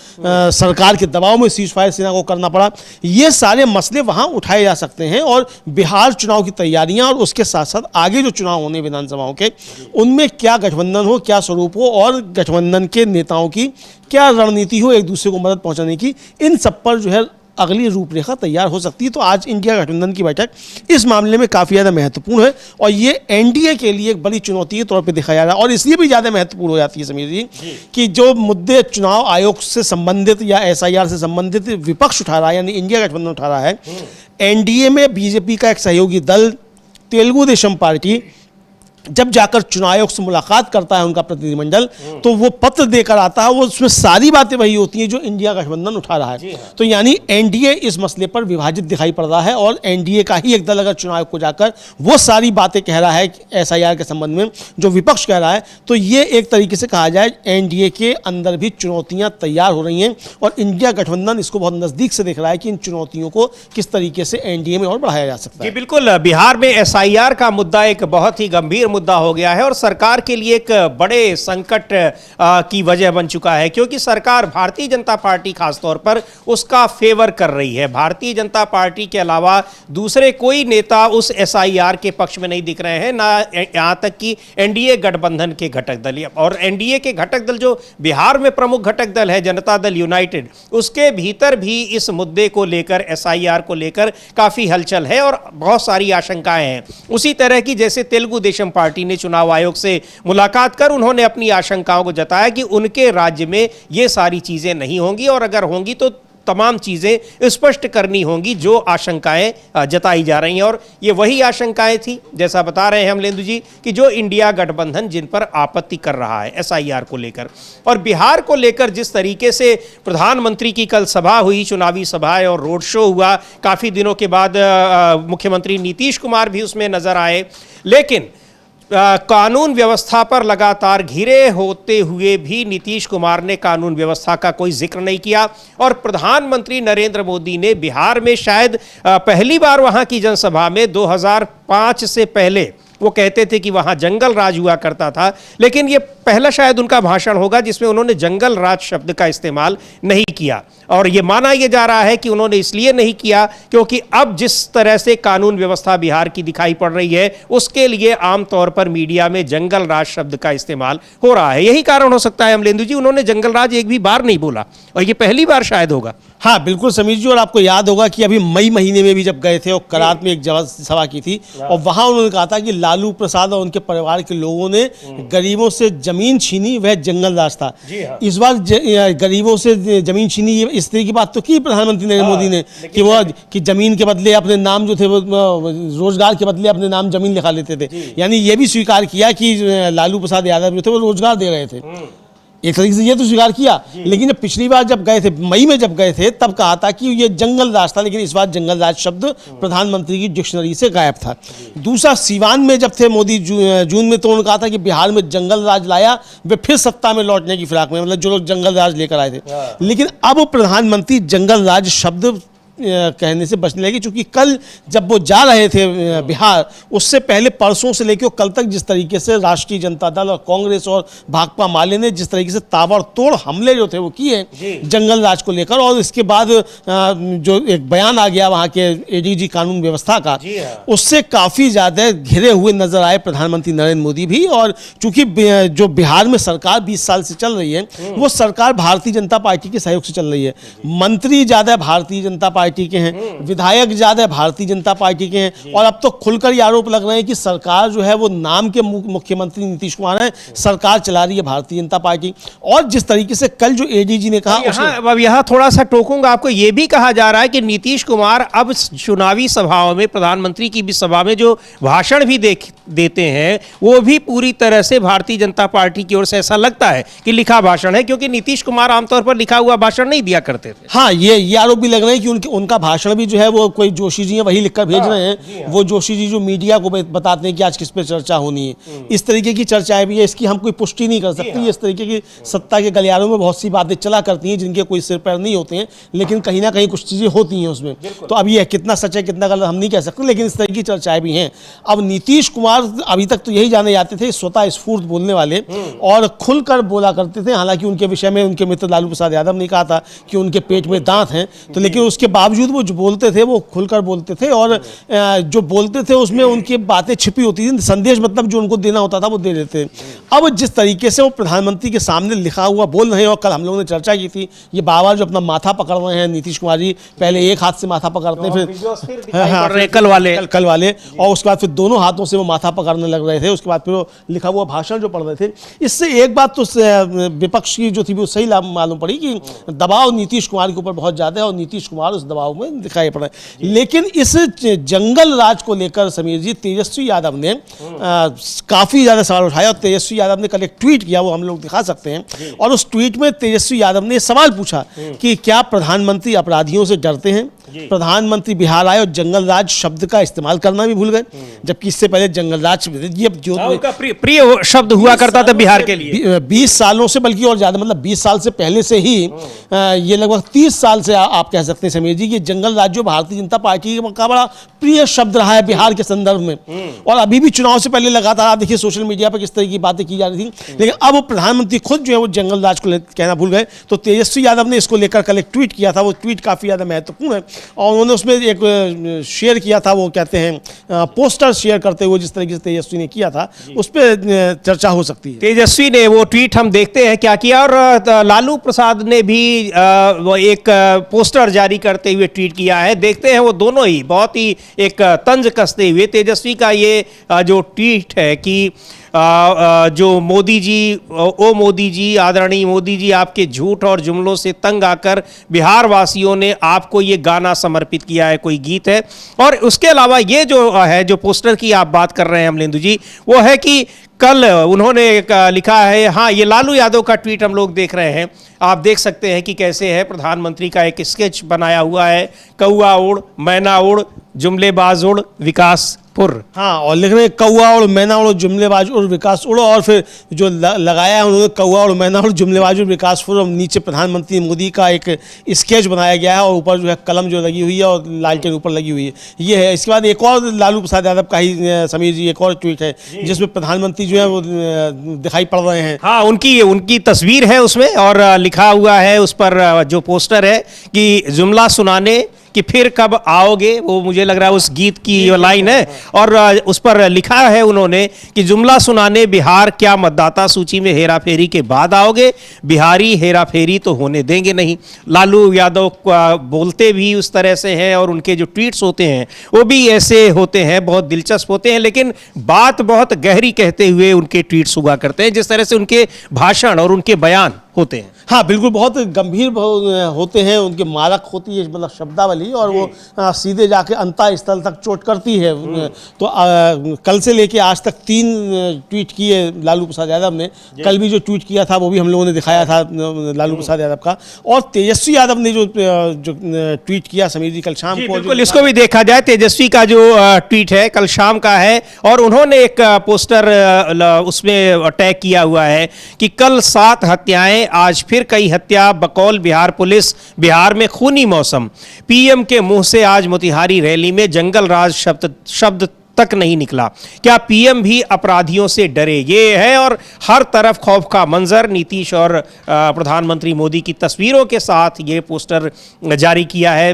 सरकार के दबाव में सीज फायर सेना को करना पड़ा। ये सारे मसले वहाँ उठाए जा सकते हैं और बिहार चुनाव की तैयारियाँ और उसके साथ साथ आगे जो चुनाव होने विधानसभाओं के, उनमें क्या गठबंधन हो, क्या स्वरूप हो और गठबंधन के नेताओं की क्या रणनीति हो एक दूसरे को मदद पहुंचाने की, इन सब पर जो है अगली रूपरेखा तैयार हो सकती है। तो आज इंडिया गठबंधन की बैठक इस मामले में काफ़ी ज़्यादा महत्वपूर्ण है और ये एनडीए के लिए एक बड़ी चुनौती के तौर पे दिखाया जा रहा है। और इसलिए भी ज़्यादा महत्वपूर्ण हो जाती है समीर जी कि जो मुद्दे चुनाव आयोग से संबंधित या SIR से संबंधित विपक्ष उठा रहा है, यानी इंडिया गठबंधन उठा रहा है, एनडीए में बीजेपी का एक सहयोगी दल तेलुगु देशम पार्टी जब जाकर चुनाव आयोग से मुलाकात करता है उनका प्रतिनिधिमंडल, तो वो पत्र देकर आता है, वो उसमें सारी बातें वही होती हैं जो इंडिया गठबंधन उठा रहा है। तो यानी एनडीए इस मसले पर विभाजित दिखाई पड़ रहा है और एनडीए का ही एक दल अगर चुनाव आयोग को जाकर वो सारी बातें कह रहा है SIR के संबंध में जो विपक्ष कह रहा है, तो ये एक तरीके से कहा जाए एनडीए के अंदर भी चुनौतियां तैयार हो रही हैं और इंडिया गठबंधन इसको बहुत नज़दीक से देख रहा है कि इन चुनौतियों को किस तरीके से एनडीए में और बढ़ाया जा सकता है। जी बिल्कुल, बिहार में SIR का मुद्दा एक बहुत ही गंभीर मुद्दा हो गया है और सरकार के लिए एक बड़े संकट की वजह बन चुका है, क्योंकि सरकार भारतीय जनता पार्टी खासतौर पर उसका फेवर कर रही है। भारतीय जनता पार्टी के अलावा दूसरे कोई नेता उस SIR के पक्ष में नहीं दिख रहे हैं, ना यहाँ तक कि एनडीए गठबंधन के घटक दल। और एनडीए के घटक दल जो बिहार में प्रमुख घटक दल है जनता दल यूनाइटेड, उसके भीतर भी इस मुद्दे को लेकर SIR को लेकर काफ़ी हलचल है और बहुत सारी आशंकाएं हैं। उसी तरह की जैसे तेलुगु देशम पार्टी ने चुनाव आयोग से मुलाकात कर उन्होंने अपनी आशंकाओं को जताया कि उनके राज्य में ये सारी चीजें नहीं होंगी और अगर होंगी तो तमाम चीजें स्पष्ट करनी होंगी जो आशंकाएं जताई जा रही हैं। और ये वही आशंकाएं थी, जैसा बता रहे हैं अमलेंदु जी, कि जो इंडिया गठबंधन जिन पर आपत्ति कर रहा है SIR को लेकर। और बिहार को लेकर जिस तरीके से प्रधानमंत्री की कल सभा हुई, चुनावी सभा और रोड शो हुआ, काफ़ी दिनों के बाद मुख्यमंत्री नीतीश कुमार भी उसमें नजर आए, लेकिन कानून व्यवस्था पर लगातार घिरे होते हुए भी नीतीश कुमार ने कानून व्यवस्था का कोई जिक्र नहीं किया। और प्रधानमंत्री नरेंद्र मोदी ने बिहार में शायद पहली बार वहां की जनसभा में 2005 से पहले वो कहते थे कि वहां जंगल राज हुआ करता था, लेकिन ये पहला शायद उनका भाषण होगा जिसमें उन्होंने जंगल राज शब्द का इस्तेमाल नहीं किया। और ये माना यह जा रहा है कि उन्होंने इसलिए नहीं किया क्योंकि अब जिस तरह से कानून व्यवस्था बिहार की दिखाई पड़ रही है उसके लिए आमतौर पर मीडिया में जंगल राज शब्द का इस्तेमाल हो रहा है। यही कारण हो सकता है अमलेंदु जी, उन्होंने जंगल राज एक भी बार नहीं बोला और ये पहली बार शायद होगा। हाँ बिल्कुल समीर जी, और आपको याद होगा कि अभी मई महीने में भी जब गए थे और करात में एक सभा की थी और वहां उन्होंने कहा था कि लालू प्रसाद और उनके परिवार के लोगों ने गरीबों से जमीन छीनी, वह जंगल राज था। इस बार गरीबों से जमीन छीनी, इस तरह की बात तो की प्रधानमंत्री नरेंद्र मोदी ने कि वो कि जमीन के बदले अपने नाम जो थे वो रोजगार के बदले अपने नाम जमीन लिखा लेते थे। यानी ये भी स्वीकार किया कि लालू प्रसाद यादव जो थे वो रोजगार दे रहे थे, एक तरीके से ये तो स्वीकार किया। लेकिन जब पिछली बार जब गए थे, मई में जब गए थे, तब कहा था कि ये जंगल राज था, लेकिन इस बार जंगल राज शब्द प्रधानमंत्री की डिक्शनरी से गायब था। दूसरा, सीवान में जब थे मोदी जून में, तो उन्होंने कहा था कि बिहार में जंगल राज लाया, वे फिर सत्ता में लौटने की फिराक में, मतलब जो लोग जंगल राज लेकर आए थे। लेकिन अब प्रधानमंत्री जंगल राज शब्द कहने से बचने लगी, क्योंकि कल जब वो जा रहे थे बिहार, उससे पहले परसों से लेकर कल तक जिस तरीके से राष्ट्रीय जनता दल और कांग्रेस और भाकपा माले ने जिस तरीके से ताबड़तोड़ हमले जो थे वो किए जंगल राज को लेकर, और इसके बाद जो एक बयान आ गया वहाँ के एडीजी कानून व्यवस्था का, उससे काफ़ी ज़्यादा घिरे हुए नजर आए प्रधानमंत्री नरेंद्र मोदी भी। और चूंकि जो बिहार में सरकार 20 साल से चल रही है वो सरकार भारतीय जनता पार्टी के सहयोग से चल रही है, मंत्री ज़्यादा भारतीय जनता पार्टी के हैं, विधायक ज़्यादा भारतीय जनता पार्टी के हैं, और अब तो खुलकर ये आरोप लग रहे हैं कि सरकार जो है वो नाम के मुख्यमंत्री नीतीश कुमार है, सरकार चला रही है भारतीय जनता पार्टी। और जिस तरीके से कल जो एडीजी ने कहा, अब यहाँ थोड़ा सा टोकूंगा आपको, ये भी कहा जा रहा है कि नीतीश कुमार अब चुनावी सभाओं में, प्रधानमंत्री की भी सभा में जो भाषण भी देते हैं वो भी पूरी तरह से भारतीय जनता पार्टी की ओर से ऐसा लगता है कि लिखा भाषण है, क्योंकि नीतीश कुमार आमतौर पर लिखा हुआ भाषण नहीं दिया करते थे। हाँ, ये आरोप भी लग रहे हैं कि उनका भाषण भी जो है वो कोई जोशी जी वही लिखकर भेज रहे हैं, वो जोशी जी जो मीडिया को बताते हैं कि आज किस पे चर्चा होनी है, इस तरीके की चर्चाएं भी है, इसकी हम कोई पुष्टि नहीं कर सकते। इस तरीके की सत्ता के गलियारों में बहुत सी बातें चला करती हैं जिनके कोई सिर पैर नहीं होते हैं, लेकिन कहीं ना कहीं कुछ चीजें होती हैं उसमें। तो अब ये कितना सच है कितना गलत हम नहीं कह सकते, लेकिन इस तरह की चर्चाएं भी हैं। अब नीतीश कुमार अभी तक तो यही जाने जाते थे स्वतः स्फूर्त बोलने वाले और खुलकर बोला करते थे, हालांकि उनके विषय में उनके मित्र लालू प्रसाद यादव ने कहा था कि उनके पेट में दांत हैं, तो लेकिन उसके बावजूद वो जो बोलते थे वो खुलकर बोलते थे, और जो बोलते थे उसमें उनकी बातें छिपी होती थी, संदेश मतलब जो उनको देना होता था वो दे देते। अब जिस तरीके से वो प्रधानमंत्री के सामने लिखा हुआ बोल रहे हैं, और कल हम लोगों ने चर्चा की थी, ये बाबा जो अपना माथा पकड़ रहे हैं नीतीश कुमार जी, पहले एक हाथ से माथा पकड़ते हैं, फिर कल वाले, और उसके बाद फिर दोनों हाथों से वो माथा पकड़ने लग रहे थे, उसके बाद फिर वो लिखा हुआ भाषण जो पढ़ रहे थे। इससे एक बात तो विपक्ष की जो थी वो सही मालूम पड़ी कि दबाव नीतीश कुमार के ऊपर बहुत ज्यादा है और नीतीश कुमार उस दबाव में दिखाई पड़ रहे हैं। लेकिन इस जंगल राज को लेकर समीर जी, तेजस्वी यादव ने काफी ज्यादा सवाल उठाया, और तेजस्वी यादव ने कल एक ट्वीट किया, वो हम लोग दिखा सकते हैं। और उस ट्वीट में तेजस्वी यादव ने सवाल पूछा कि क्या प्रधानमंत्री अपराधियों से डरते हैं? प्रधानमंत्री बिहार आए और जंगल राज शब्द का इस्तेमाल करना भी भूल गए, जबकि इससे पहले जंगल राज ये जो प्रिय शब्द हुआ करता था बिहार के लिए 20 सालों से, बल्कि और ज्यादा, मतलब 20 साल से पहले से ही, ये लगभग 30 साल से आप कह सकते हैं समीर जी कि जंगल राज जो भारतीय जनता पार्टी का बड़ा प्रिय शब्द रहा है बिहार के संदर्भ में। और अभी भी चुनाव से पहले लगातार आप देखिए सोशल मीडिया पर किस तरह की बातें की जा रही थी, लेकिन अब प्रधानमंत्री खुद जो है वो जंगल राज को कहना भूल गए। तो तेजस्वी यादव ने इसको लेकर कल एक ट्वीट किया था, वो ट्वीट काफी ज्यादा महत्वपूर्ण है, और उन्होंने उसमें एक शेयर किया था, वो कहते हैं पोस्टर शेयर करते हुए जिस तरीके से तेजस्वी ने किया था, उस पर चर्चा हो सकती है। तेजस्वी ने वो ट्वीट हम देखते हैं क्या किया, और लालू प्रसाद ने भी वो एक पोस्टर जारी करते हुए ट्वीट किया है। देखते हैं वो दोनों ही बहुत ही एक तंज कसते हुए। तेजस्वी का ये जो ट्वीट है कि जो मोदी जी, ओ मोदी जी, आदरणीय मोदी जी, आपके झूठ और जुमलों से तंग आकर बिहार वासियों ने आपको ये गाना समर्पित किया है, कोई गीत है। और उसके अलावा ये जो है, जो पोस्टर की आप बात कर रहे हैं अमलेंदु जी, वो है कि कल उन्होंने लिखा है, हाँ ये लालू यादव का ट्वीट हम लोग देख रहे हैं, आप देख सकते हैं कि कैसे है, प्रधानमंत्री का एक स्केच बनाया हुआ है, कौआ उड़ मैना उड़ जुमलेबाज उड़ विकास पुर। हाँ, और लिख रहे हैं कौआ और मैना उड़ जुमलेबाज उड़ विकास उड़, और फिर जो लगाया है उन्होंने कौआ और मैना उड़ जुमलेबाज उड़ विकास पुर, और नीचे प्रधानमंत्री मोदी का एक स्केच बनाया गया है, और ऊपर जो है कलम जो लगी हुई है और लालटेन ऊपर लगी हुई है, ये है। इसके बाद एक और लालू प्रसाद यादव का ही समीर जी एक और ट्वीट है जिसमें प्रधानमंत्री जो है वो दिखाई पड़ रहे हैं। हाँ, उनकी तस्वीर है उसमें, और लिखा हुआ है उस पर जो पोस्टर है कि जुमला सुनाने कि फिर कब आओगे, वो मुझे लग रहा है उस गीत की लाइन है, और उस पर लिखा है उन्होंने कि जुमला सुनाने बिहार क्या मतदाता सूची में हेरा फेरी के बाद आओगे, बिहारी हेरा फेरी तो होने देंगे नहीं। लालू यादव बोलते भी उस तरह से हैं, और उनके जो ट्वीट्स होते हैं वो भी ऐसे होते हैं, बहुत दिलचस्प होते हैं, लेकिन बात बहुत गहरी कहते हुए उनके ट्वीट्स हुआ करते हैं, जिस तरह से उनके भाषण और उनके बयान होते हैं। हाँ, बिल्कुल, बहुत गंभीर होते हैं, उनके मारक होती है मतलब शब्दावली, और वो सीधे जाके अंतः स्थल तक चोट करती है। तो कल से लेके आज तक 3 ट्वीट किए लालू प्रसाद यादव ने, कल भी जो ट्वीट किया था वो भी हम लोगों ने दिखाया था लालू प्रसाद यादव का, और तेजस्वी यादव ने जो ट्वीट किया समीर जी कल शाम को, बिल्कुल इसको भी देखा जाए। तेजस्वी का जो ट्वीट है कल शाम का है, और उन्होंने एक पोस्टर उसमें टैग किया हुआ है कि कल 7 हत्याएं में आज फिर कई हत्या, बकौल बिहार पुलिस, बिहार में खूनी मौसम। पीएम के मुंह से आज मोतिहारी रैली में जंगल राज शब्द तक नहीं निकला। क्या पीएम भी अपराधियों से डरे? ये है और हर तरफ खौफ का मंजर। नीतीश और प्रधानमंत्री मोदी की तस्वीरों के साथ ये पोस्टर जारी किया है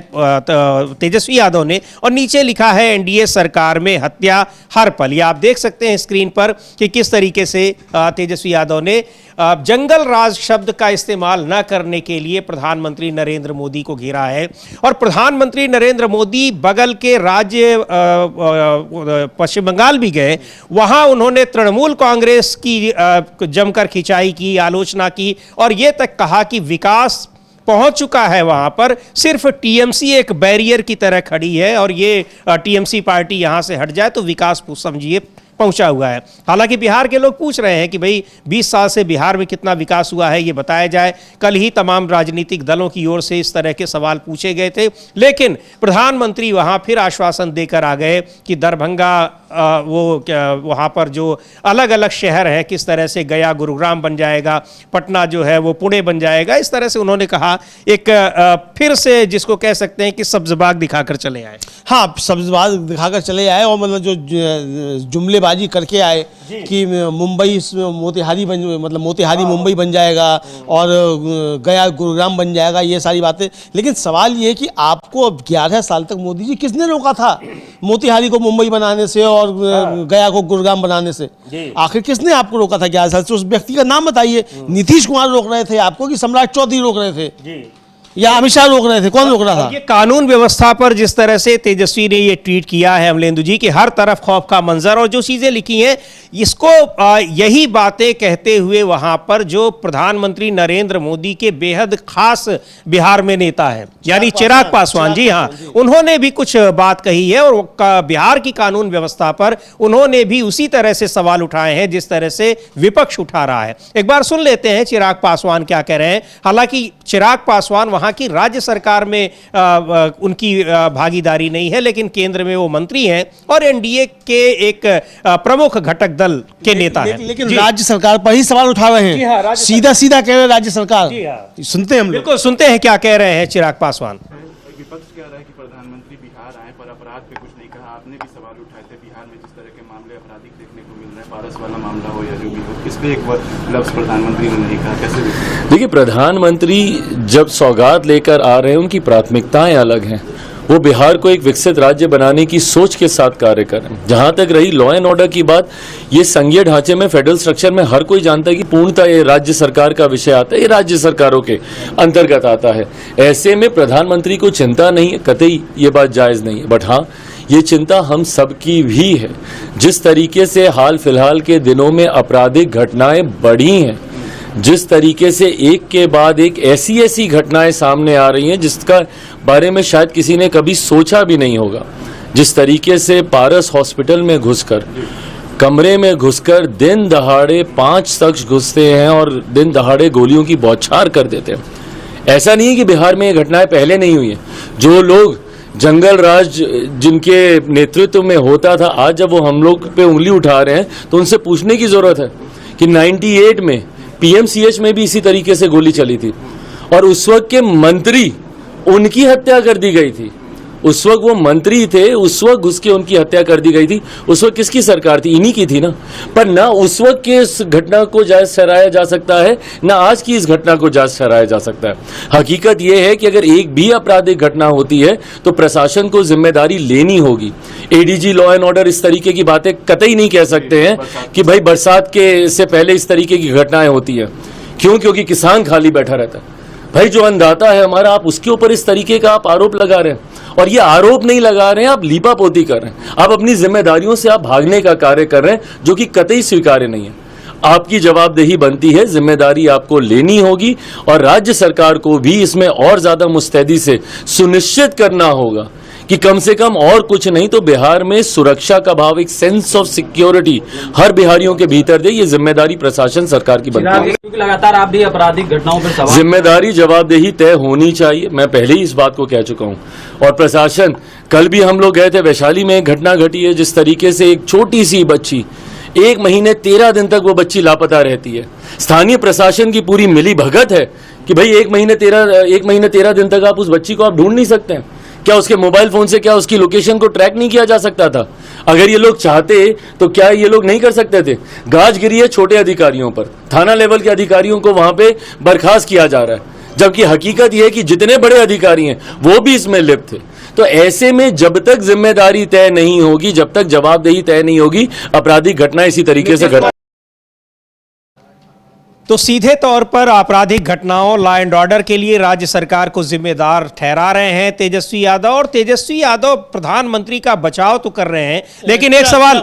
तेजस्वी यादव ने, और नीचे लिखा है एनडीए सरकार में हत्या हर पल। ये आप देख सकते हैं स्क्रीन पर कि किस तरीके से तेजस्वी यादव ने जंगल राज शब्द का इस्तेमाल न करने के लिए प्रधानमंत्री नरेंद्र मोदी को घेरा है। और प्रधानमंत्री नरेंद्र मोदी बगल के राज्य पश्चिम बंगाल भी गए, वहां उन्होंने तृणमूल कांग्रेस की जमकर खिंचाई की, आलोचना की और यह तक कहा कि विकास पहुंच चुका है वहां पर, सिर्फ टीएमसी एक बैरियर की तरह खड़ी है और ये टीएमसी पार्टी यहां से हट जाए तो विकास समझिए पहुंचा हुआ है। हालांकि बिहार के लोग पूछ रहे हैं कि भाई 20 साल से बिहार में कितना विकास हुआ है, ये बताया जाए। कल ही तमाम राजनीतिक दलों की ओर से इस तरह के सवाल पूछे गए थे, लेकिन प्रधानमंत्री वहां फिर आश्वासन देकर आ गए कि दरभंगा वहां पर जो अलग अलग शहर हैं, किस तरह से गया गुरुग्राम बन जाएगा, पटना जो है वो पुणे बन जाएगा। इस तरह से उन्होंने कहा, एक फिर से जिसको कह सकते हैं कि सब्जबाग दिखाकर चले आए। हाँ, सब्जबाग दिखाकर चले आए और मतलब जो जुमलेबाजी करके आए कि मुंबई मोतिहारी मुंबई बन जाएगा और गया गुरुग्राम बन जाएगा, ये सारी बातें। लेकिन सवाल ये है कि आपको अब 11 साल तक मोदी जी किसने रोका था मोतिहारी को मुंबई बनाने से और गया को गुरुग्राम बनाने से? आखिर किसने आपको रोका था 11 साल से? उस व्यक्ति का नाम बताइए। नीतीश कुमार रोक रहे थे आपको कि सम्राट चौधरी रोक रहे थे या अमित शाह रोक रहे थे? कौन रोक रहा था? ये कानून व्यवस्था पर जिस तरह से तेजस्वी ने ये ट्वीट किया है अमलेंदु जी कि हर तरफ खौफ का मंजर, और जो चीजें लिखी हैं इसको यही बातें कहते हुए वहां पर जो प्रधानमंत्री नरेंद्र मोदी के बेहद खास बिहार में नेता है यानी चिराग पासवान जी, हाँ, उन्होंने भी कुछ बात कही है और बिहार की कानून व्यवस्था पर उन्होंने भी उसी तरह से सवाल उठाए हैं जिस तरह से विपक्ष उठा रहा है। एक बार सुन लेते हैं चिराग पासवान क्या कह रहे हैं। हालांकि चिराग पासवान वहां की राज्य सरकार में उनकी भागीदारी नहीं है, लेकिन केंद्र में वो मंत्री हैं और एनडीए के एक प्रमुख घटक दल के नेता हैं। लेकिन राज्य सरकार पर ही सवाल उठा रहे हैं। हाँ, सीधा सीधा कह रहे हैं राज्य सरकार। सुनते हैं हम, बिल्कुल सुनते हैं क्या कह रहे हैं चिराग पासवान। विपक्ष कह रहा है कि प्रधानमंत्री बिहार आए पर अपराध पे कुछ नहीं कहा। आपने भी सवाल उठाए थे बिहार में जिस तरह के मामले आपराधिक देखने को मिल रहे हैं, पारस वाला मामला हो या जो भी हो, इस पे एक लफ्ज प्रधानमंत्री ने नहीं कहा। कैसे देखिए, प्रधानमंत्री जब सौगात लेकर आ रहे हैं उनकी प्राथमिकताएं अलग हैं। वो बिहार को एक विकसित राज्य बनाने की सोच के साथ कार्य कर रहे हैं। जहां तक रही लॉ एंड ऑर्डर की बात, ये संघीय ढांचे में फेडरल स्ट्रक्चर में हर कोई जानता है कि पूर्णतः ये राज्य सरकार का विषय आता है, ये राज्य सरकारों के अंतर्गत आता है। ऐसे में प्रधानमंत्री को चिंता नहीं है, कतई ये बात जायज नहीं है। बट हाँ, ये चिंता हम सबकी भी है। जिस तरीके से हाल फिलहाल के दिनों में आपराधिक घटनाएं बढ़ी हैं, जिस तरीके से एक के बाद एक ऐसी घटनाएं सामने आ रही हैं जिसका बारे में शायद किसी ने कभी सोचा भी नहीं होगा। जिस तरीके से पारस हॉस्पिटल में घुसकर, कमरे में घुसकर दिन दहाड़े 5 शख्स घुसते हैं और दिन दहाड़े गोलियों की बौछार कर देते हैं। ऐसा नहीं है कि बिहार में ये घटनाएं पहले नहीं हुई हैं। जो लोग जंगल राज जिनके नेतृत्व में होता था, आज जब वो हम लोग पे उंगली उठा रहे हैं तो उनसे पूछने की जरूरत है कि 98 में पीएमसीएच में भी इसी तरीके से गोली चली थी और उस वक्त के मंत्री, उनकी हत्या कर दी गई थी। उस वक्त वो मंत्री थे, उस वक्त घुस के उनकी हत्या कर दी गई थी। उस वक्त किसकी सरकार थी? इन्हीं की थी ना। पर ना उस वक्त के इस घटना को जायज ठहराया जा सकता है, ना आज की इस घटना को जायज ठहराया जा सकता है। हकीकत यह है कि अगर एक भी आपराधिक घटना होती है तो प्रशासन को जिम्मेदारी लेनी होगी। एडीजी लॉ एंड ऑर्डर इस तरीके की बातें कतई नहीं कह सकते हैं कि भाई बरसात के से पहले इस तरीके की घटनाएं होती है। क्यों? क्योंकि किसान खाली बैठा रहता है। भाई जो अन्नदाता है हमारा, आप उसके ऊपर इस तरीके का आप आरोप लगा रहे हैं। और ये आरोप नहीं लगा रहे हैं, आप लीपापोती कर रहे हैं। आप अपनी जिम्मेदारियों से आप भागने का कार्य कर रहे हैं, जो कि कतई स्वीकार्य नहीं है। आपकी जवाबदेही बनती है, जिम्मेदारी आपको लेनी होगी और राज्य सरकार को भी इसमें और ज्यादा मुस्तैदी से सुनिश्चित करना होगा कि कम से कम और कुछ नहीं तो बिहार में सुरक्षा का भाव, एक सेंस ऑफ सिक्योरिटी हर बिहारियों के भीतर दे। ये जिम्मेदारी प्रशासन सरकार की बनती है। क्योंकि लगातार आप भी आपराधिक घटनाओं पर सवाल, जिम्मेदारी जवाबदेही तय होनी चाहिए। मैं पहले ही इस बात को कह चुका हूं। और प्रशासन, कल भी हम लोग गए थे वैशाली में, एक घटना घटी है जिस तरीके से एक छोटी सी बच्ची 1 महीने 13 दिन तक वो बच्ची लापता रहती है। स्थानीय प्रशासन की पूरी मिली भगत है कि भाई एक महीने 13 दिन तक आप उस बच्ची को आप ढूंढ नहीं सकते हैं? क्या उसके मोबाइल फोन से क्या उसकी लोकेशन को ट्रैक नहीं किया जा सकता था? अगर ये लोग चाहते तो क्या ये लोग नहीं कर सकते थे? गाज गिरी है छोटे अधिकारियों पर, थाना लेवल के अधिकारियों को वहां पे बर्खास्त किया जा रहा है, जबकि हकीकत यह है कि जितने बड़े अधिकारी हैं वो भी इसमें लिप्त थे। तो ऐसे में जब तक जिम्मेदारी तय नहीं होगी, जब तक जवाबदेही तय नहीं होगी, आपराधिक घटना इसी तरीके से घटा। तो सीधे तौर पर आपराधिक घटनाओं, लॉ एंड ऑर्डर के लिए राज्य सरकार को जिम्मेदार ठहरा रहे हैं तेजस्वी यादव, और तेजस्वी यादव प्रधानमंत्री का बचाव तो कर रहे हैं, लेकिन एक सवाल,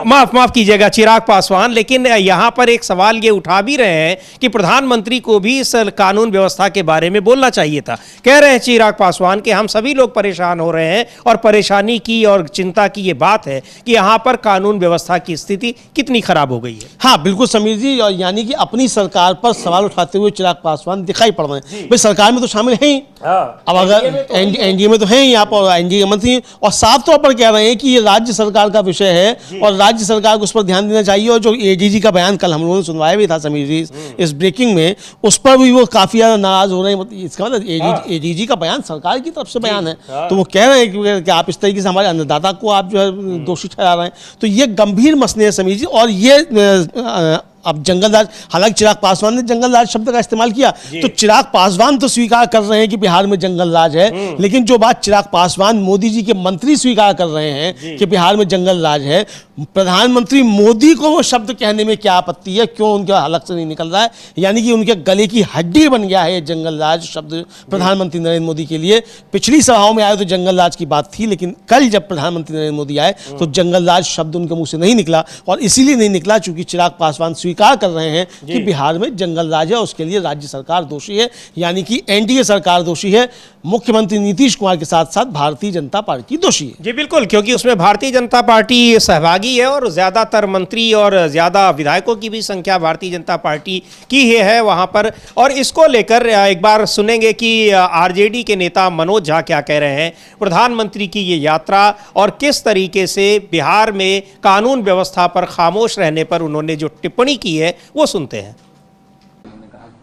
माफ कीजिएगा, चिराग पासवान, लेकिन यहां पर एक सवाल ये उठा भी रहे हैं कि प्रधानमंत्री को भी इस कानून व्यवस्था के बारे में बोलना चाहिए था। कह रहे हैं चिराग पासवान कि हम सभी लोग परेशान हो रहे हैं, और परेशानी की और चिंता की ये बात है कि यहां पर कानून व्यवस्था की स्थिति कितनी खराब हो गई है। हाँ बिल्कुल समीर जी, और यानी कि अपनी सरकार पर सवाल उठाते हुए चिराग पासवान दिखाई पड़ रहे हैं। भाई सरकार में तो शामिल हैं ही, अब अगर एनडीए में तो हैं ही आप, और एनडीए के मंत्री, और साफ तौर पर कह रहे हैं कि ये राज्य सरकार का विषय है और राज्य सरकार को उस पर ध्यान देना चाहिए। और जो एडीजी का बयान कल हम लोगों ने सुनवाया भी था समीर जी इस ब्रेकिंग में, उस पर भी वो काफी ज्यादा नाराज हो रहे हैं। इसका मतलब एडीजी का बयान सरकार की तरफ से बयान है, तो वो कह रहे हैं कि आप इस तरीके से हमारे अन्नदाता को आप जो है दोषी ठहरा रहे हैं। तो ये गंभीर मसले हैं समीर जी। और ये अब जंगलराज, हालांकि चिराग पासवान ने जंगलराज शब्द का इस्तेमाल किया, तो चिराग पासवान तो स्वीकार कर रहे हैं कि बिहार में जंगलराज है, लेकिन जो बात चिराग पासवान मोदी जी के मंत्री स्वीकार कर रहे हैं कि बिहार में जंगलराज है, प्रधानमंत्री मोदी को वो शब्द कहने में क्या आपत्ति है? क्यों उनके हलक से नहीं निकल रहा है? यानी कि उनके गले की हड्डी बन गया है जंगलराज शब्द प्रधानमंत्री नरेंद्र मोदी के लिए। पिछली सभाओं में आए तो जंगलराज की बात थी, लेकिन कल जब प्रधानमंत्री नरेंद्र मोदी आए तो जंगलराज शब्द उनके मुंह से नहीं निकला, और इसीलिए नहीं निकला चूंकि चिराग पासवान स्वीकार कर रहे हैं कि बिहार में जंगलराज है, उसके लिए राज्य सरकार दोषी है, यानी कि एनडीए सरकार दोषी है, मुख्यमंत्री नीतीश कुमार के साथ साथ भारतीय जनता पार्टी दोषी है। जी बिल्कुल, क्योंकि उसमें भारतीय जनता पार्टी सहभागी है और ज्यादातर मंत्री और ज्यादा विधायकों की भी संख्या भारतीय जनता पार्टी की ही है वहां पर। और इसको लेकर एक बार सुनेंगे कि आरजेडी के नेता मनोज झा क्या कह रहे हैं, प्रधानमंत्री की ये यात्रा और किस तरीके से बिहार में कानून व्यवस्था पर खामोश रहने पर उन्होंने जो टिप्पणी की है वो सुनते हैं।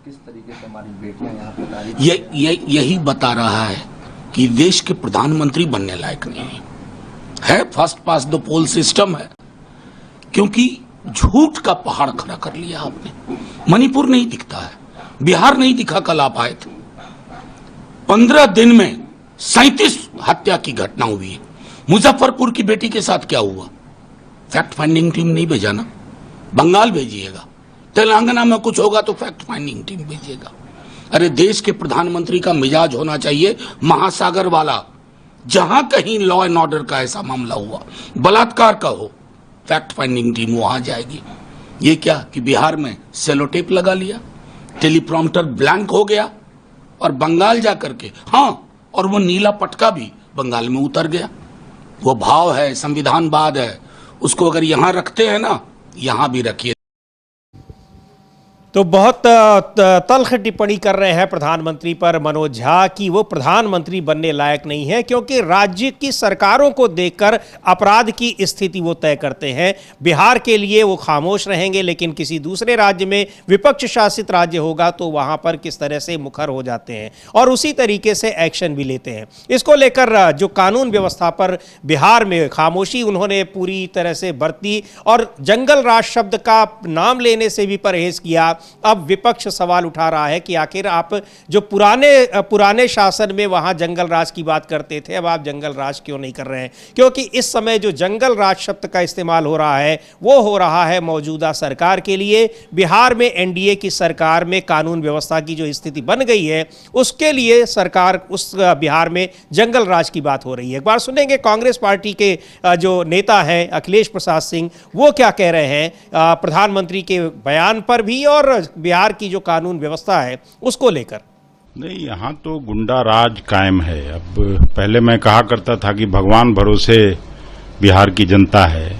किस तरीके से हमारी बेटियां यहाँ पे यही बता रहा है कि देश के प्रधानमंत्री बनने लायक नहीं है। First past the poll system है, क्योंकि झूठ का पहाड़ खड़ा कर लिया आपने। मणिपुर नहीं दिखता है, बिहार नहीं दिखा, कल आप आए थे। 15 दिन में 37 हत्या की घटना हुई है। मुजफ्फरपुर की बेटी के साथ क्या हुआ? फैक्ट फाइंडिंग टीम नहीं भेजा ना, बंगाल भेजिएगा। तेलंगाना में कुछ होगा तो फैक्ट फाइंडिंग टीम भेजिएगा। अरे देश के प्रधानमंत्री का मिजाज होना चाहिए महासागर वाला। जहां कहीं लॉ एंड ऑर्डर का ऐसा मामला हुआ, बलात्कार का हो, फैक्ट फाइंडिंग टीम वहां जाएगी। ये क्या कि बिहार में सेलोटेप लगा लिया, टेलीप्रॉम्प्टर ब्लैंक हो गया और बंगाल जाकर के, हाँ, और वो नीला पटका भी बंगाल में उतर गया। वो भाव है, संविधानवाद है, उसको अगर यहां रखते हैं ना, यहां भी रखिए। तो बहुत तल्ख टिप्पणी कर रहे हैं प्रधानमंत्री पर मनोज झा कि वो प्रधानमंत्री बनने लायक नहीं है, क्योंकि राज्य की सरकारों को देखकर अपराध की स्थिति वो तय करते हैं। बिहार के लिए वो खामोश रहेंगे, लेकिन किसी दूसरे राज्य में विपक्ष शासित राज्य होगा तो वहां पर किस तरह से मुखर हो जाते हैं और उसी तरीके से एक्शन भी लेते हैं। इसको लेकर जो कानून व्यवस्था पर बिहार में खामोशी उन्होंने पूरी तरह से बरती और जंगल राज शब्द का नाम लेने से भी परहेज किया। अब विपक्ष सवाल उठा रहा है कि आखिर आप जो पुराने शासन में वहां जंगल राज की बात करते थे, अब आप जंगल राज क्यों नहीं कर रहे हैं? क्योंकि इस समय जो जंगल राज शब्द का इस्तेमाल हो रहा है वो हो रहा है मौजूदा सरकार के लिए। बिहार में एनडीए की सरकार में कानून व्यवस्था की जो स्थिति बन गई है उसके लिए सरकार उस बिहार में जंगल राज की बात हो रही है। एक बार सुनेंगे कांग्रेस पार्टी के जो नेता हैं अखिलेश प्रसाद सिंह, वो क्या कह रहे हैं प्रधानमंत्री के बयान पर भी और बिहार की जो कानून व्यवस्था है उसको लेकर। नहीं, यहाँ तो गुंडा राज कायम है। अब पहले मैं कहा करता था कि भगवान भरोसे बिहार की जनता है,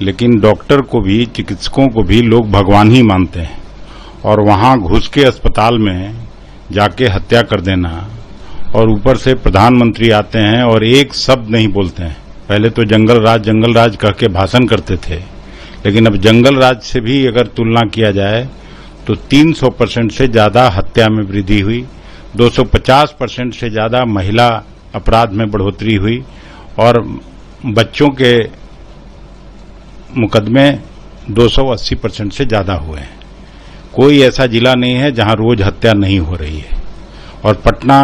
लेकिन डॉक्टर को भी, चिकित्सकों को भी लोग भगवान ही मानते हैं, और वहाँ घुस के अस्पताल में जाके हत्या कर देना, और ऊपर से प्रधानमंत्री आते हैं और एक शब्द नहीं बोलते हैं। पहले तो जंगल राज कह के भाषण करते थे, लेकिन अब जंगल राज से भी अगर तुलना किया जाए तो 300% से ज्यादा हत्या में वृद्धि हुई, 250% से ज्यादा महिला अपराध में बढ़ोतरी हुई और बच्चों के मुकदमे 280% से ज्यादा हुए हैं। कोई ऐसा जिला नहीं है जहां रोज हत्या नहीं हो रही है और पटना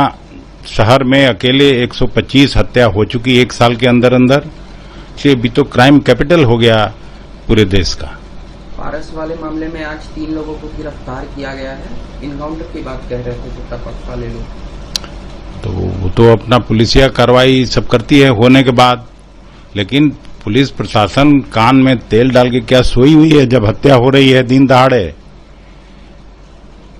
शहर में अकेले 125 हत्या हो चुकी एक साल के अंदर अंदर। ये भी तो क्राइम कैपिटल हो गया पूरे देश का। पारस वाले मामले में आज 3 लोगों को गिरफ्तार किया गया है। इनकाउंटर की बात कह रहे थे सत्ता पक्ष वाले लोग, तो वो तो अपना पुलिसिया कार्रवाई सब करती है होने के बाद, लेकिन पुलिस प्रशासन कान में तेल डाल के क्या सोई हुई है जब हत्या हो रही है दिन दहाड़े।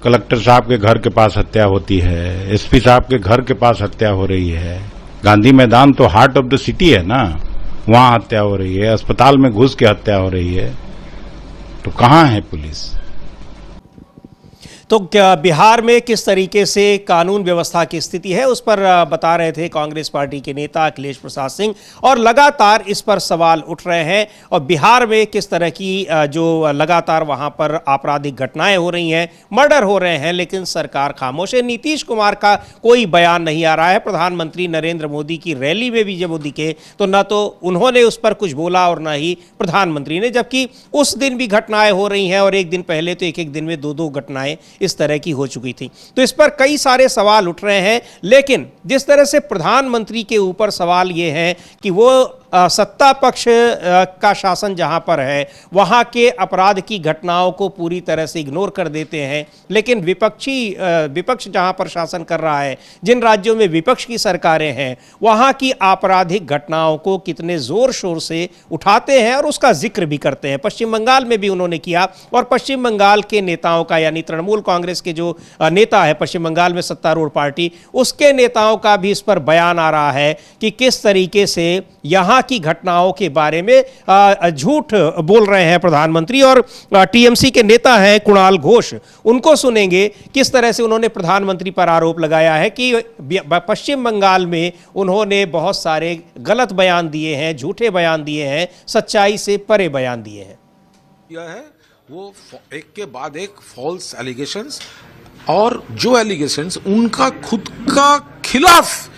कलेक्टर साहब के घर के पास हत्या होती है, एसपी साहब के घर के पास हत्या हो रही है, गांधी मैदान तो हार्ट ऑफ द सिटी है ना, वहां हत्या हो रही है, अस्पताल में घुस के हत्या हो रही है, तो कहां है पुलिस? तो क्या बिहार में किस तरीके से कानून व्यवस्था की स्थिति है उस पर बता रहे थे कांग्रेस पार्टी के नेता अखिलेश प्रसाद सिंह, और लगातार इस पर सवाल उठ रहे हैं और बिहार में किस तरह की जो लगातार वहां पर आपराधिक घटनाएं हो रही हैं, मर्डर हो रहे हैं, लेकिन सरकार खामोश है। नीतीश कुमार का कोई बयान नहीं आ रहा है। प्रधानमंत्री नरेंद्र मोदी की रैली में भी जब वो दिखे तो न तो उन्होंने उस पर कुछ बोला और न ही प्रधानमंत्री ने, जबकि उस दिन भी घटनाएं हो रही हैं और एक दिन पहले तो एक दिन में 2-2 घटनाएं इस तरह की हो चुकी थी। तो इस पर कई सारे सवाल उठ रहे हैं, लेकिन जिस तरह से प्रधानमंत्री के ऊपर सवाल ये है कि वो सत्ता पक्ष का शासन जहां पर है वहां के अपराध की घटनाओं को पूरी तरह से इग्नोर कर देते हैं, लेकिन विपक्ष जहां पर शासन कर रहा है, जिन राज्यों में विपक्ष की सरकारें हैं, वहां की आपराधिक घटनाओं को कितने जोर शोर से उठाते हैं और उसका जिक्र भी करते हैं। पश्चिम बंगाल में भी उन्होंने किया और पश्चिम बंगाल के नेताओं का, यानी तृणमूल कांग्रेस के जो नेता है पश्चिम बंगाल में सत्तारूढ़ पार्टी, उसके नेताओं का भी इस पर बयान आ रहा है कि किस तरीके से यहां की घटनाओं के बारे में झूठ बोल रहे हैं प्रधानमंत्री। और टीएमसी के नेता हैं कुणाल घोष, उनको सुनेंगे किस तरह से उन्होंने प्रधानमंत्री पर आरोप लगाया है कि पश्चिम बंगाल में उन्होंने बहुत सारे गलत बयान दिए हैं, झूठे बयान दिए हैं, सच्चाई से परे बयान दिए हैं। यह है वो एक के बाद एक फॉल्स एलिगेशंस, और जो एलिगेशंस उनका खुद का खिलाफ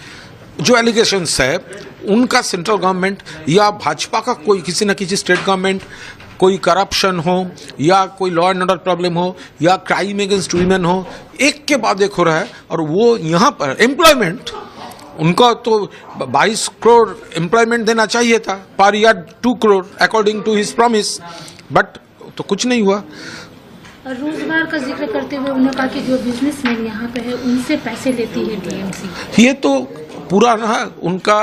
जो एलिगेशंस है उनका सेंट्रल गवर्नमेंट या भाजपा का कोई किसी न किसी स्टेट गवर्नमेंट, कोई करप्शन हो या कोई लॉ एंड ऑर्डर प्रॉब्लम हो या क्राइम अगेंस्ट वीमेन हो, एक के बाद एक हो रहा है। और वो यहाँ पर एम्प्लॉयमेंट, उनका तो 22 करोड़ एम्प्लॉयमेंट देना चाहिए था पर year, 2 crore according to his promise, but तो कुछ नहीं हुआ। रोजगार का जिक्र करते हुए उन्होंने कहा कि जो बिजनेसमैन यहाँ पे है उनसे पैसे लेती है टीएमसी। ये तो पूरा ना उनका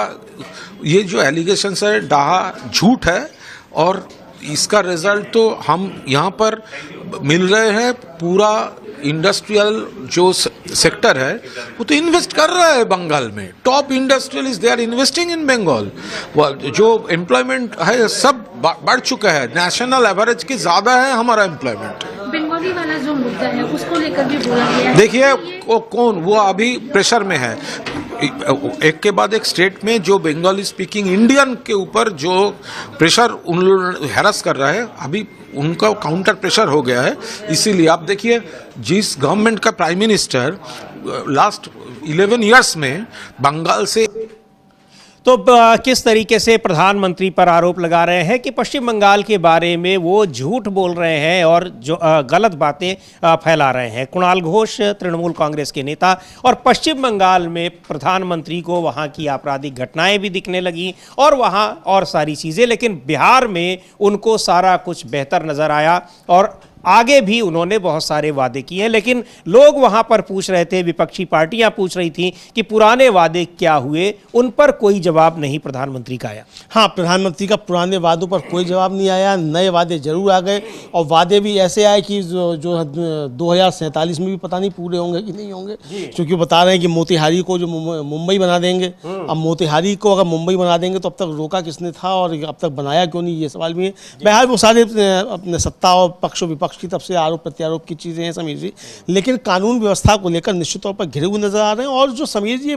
ये जो एलिगेशंस है डाहा झूठ है, और इसका रिजल्ट तो हम यहाँ पर मिल रहे हैं। पूरा इंडस्ट्रियल जो सेक्टर है वो तो इन्वेस्ट कर रहा है बंगाल में, top industrialist they are investing in Bengal. जो एम्प्लॉयमेंट है सब बढ़ चुका है, नेशनल एवरेज की ज्यादा है हमारा एम्प्लॉयमेंट। बंगाली वाला जो मुद्दा है उसको लेकर भी बोला गया है। देखिए वो अभी प्रेशर में है, एक के बाद एक स्टेट में जो बंगाली स्पीकिंग इंडियन के ऊपर जो प्रेशर उन लोग हैरस कर रहा है, अभी उनका काउंटर प्रेशर हो गया है। इसीलिए आप देखिए जिस गवर्नमेंट का प्राइम मिनिस्टर लास्ट 11 इयर्स में बंगाल से, तो किस तरीके से प्रधानमंत्री पर आरोप लगा रहे हैं कि पश्चिम बंगाल के बारे में वो झूठ बोल रहे हैं और जो गलत बातें फैला रहे हैं। कुणाल घोष तृणमूल कांग्रेस के नेता, और पश्चिम बंगाल में प्रधानमंत्री को वहाँ की आपराधिक घटनाएं भी दिखने लगी और वहाँ और सारी चीज़ें, लेकिन बिहार में उनको सारा कुछ बेहतर नज़र आया और आगे भी उन्होंने बहुत सारे वादे किए हैं। लेकिन लोग वहां पर पूछ रहे थे, विपक्षी पार्टियां पूछ रही थी कि पुराने वादे क्या हुए, उन पर कोई जवाब नहीं प्रधानमंत्री का आया। हाँ, प्रधानमंत्री का पुराने वादों पर कोई जवाब नहीं आया, नए वादे जरूर आ गए, और वादे भी ऐसे आए कि जो 2047 में भी पता नहीं पूरे होंगे कि नहीं होंगे, क्योंकि बता रहे हैं कि मोतिहारी को जो मुंबई बना देंगे। अब मोतिहारी को अगर मुंबई बना देंगे तो अब तक रोका किसने था और अब तक बनाया क्यों नहीं, ये सवाल भी है। बहरहाल वो सारे अपने सत्ता और पक्ष विपक्ष पक्ष की तरफ से आरोप प्रत्यारोप की चीज़ें हैं समीर जी, लेकिन कानून व्यवस्था को लेकर निश्चित तौर पर घिरे हुए नजर आ रहे हैं। और जो समीर जी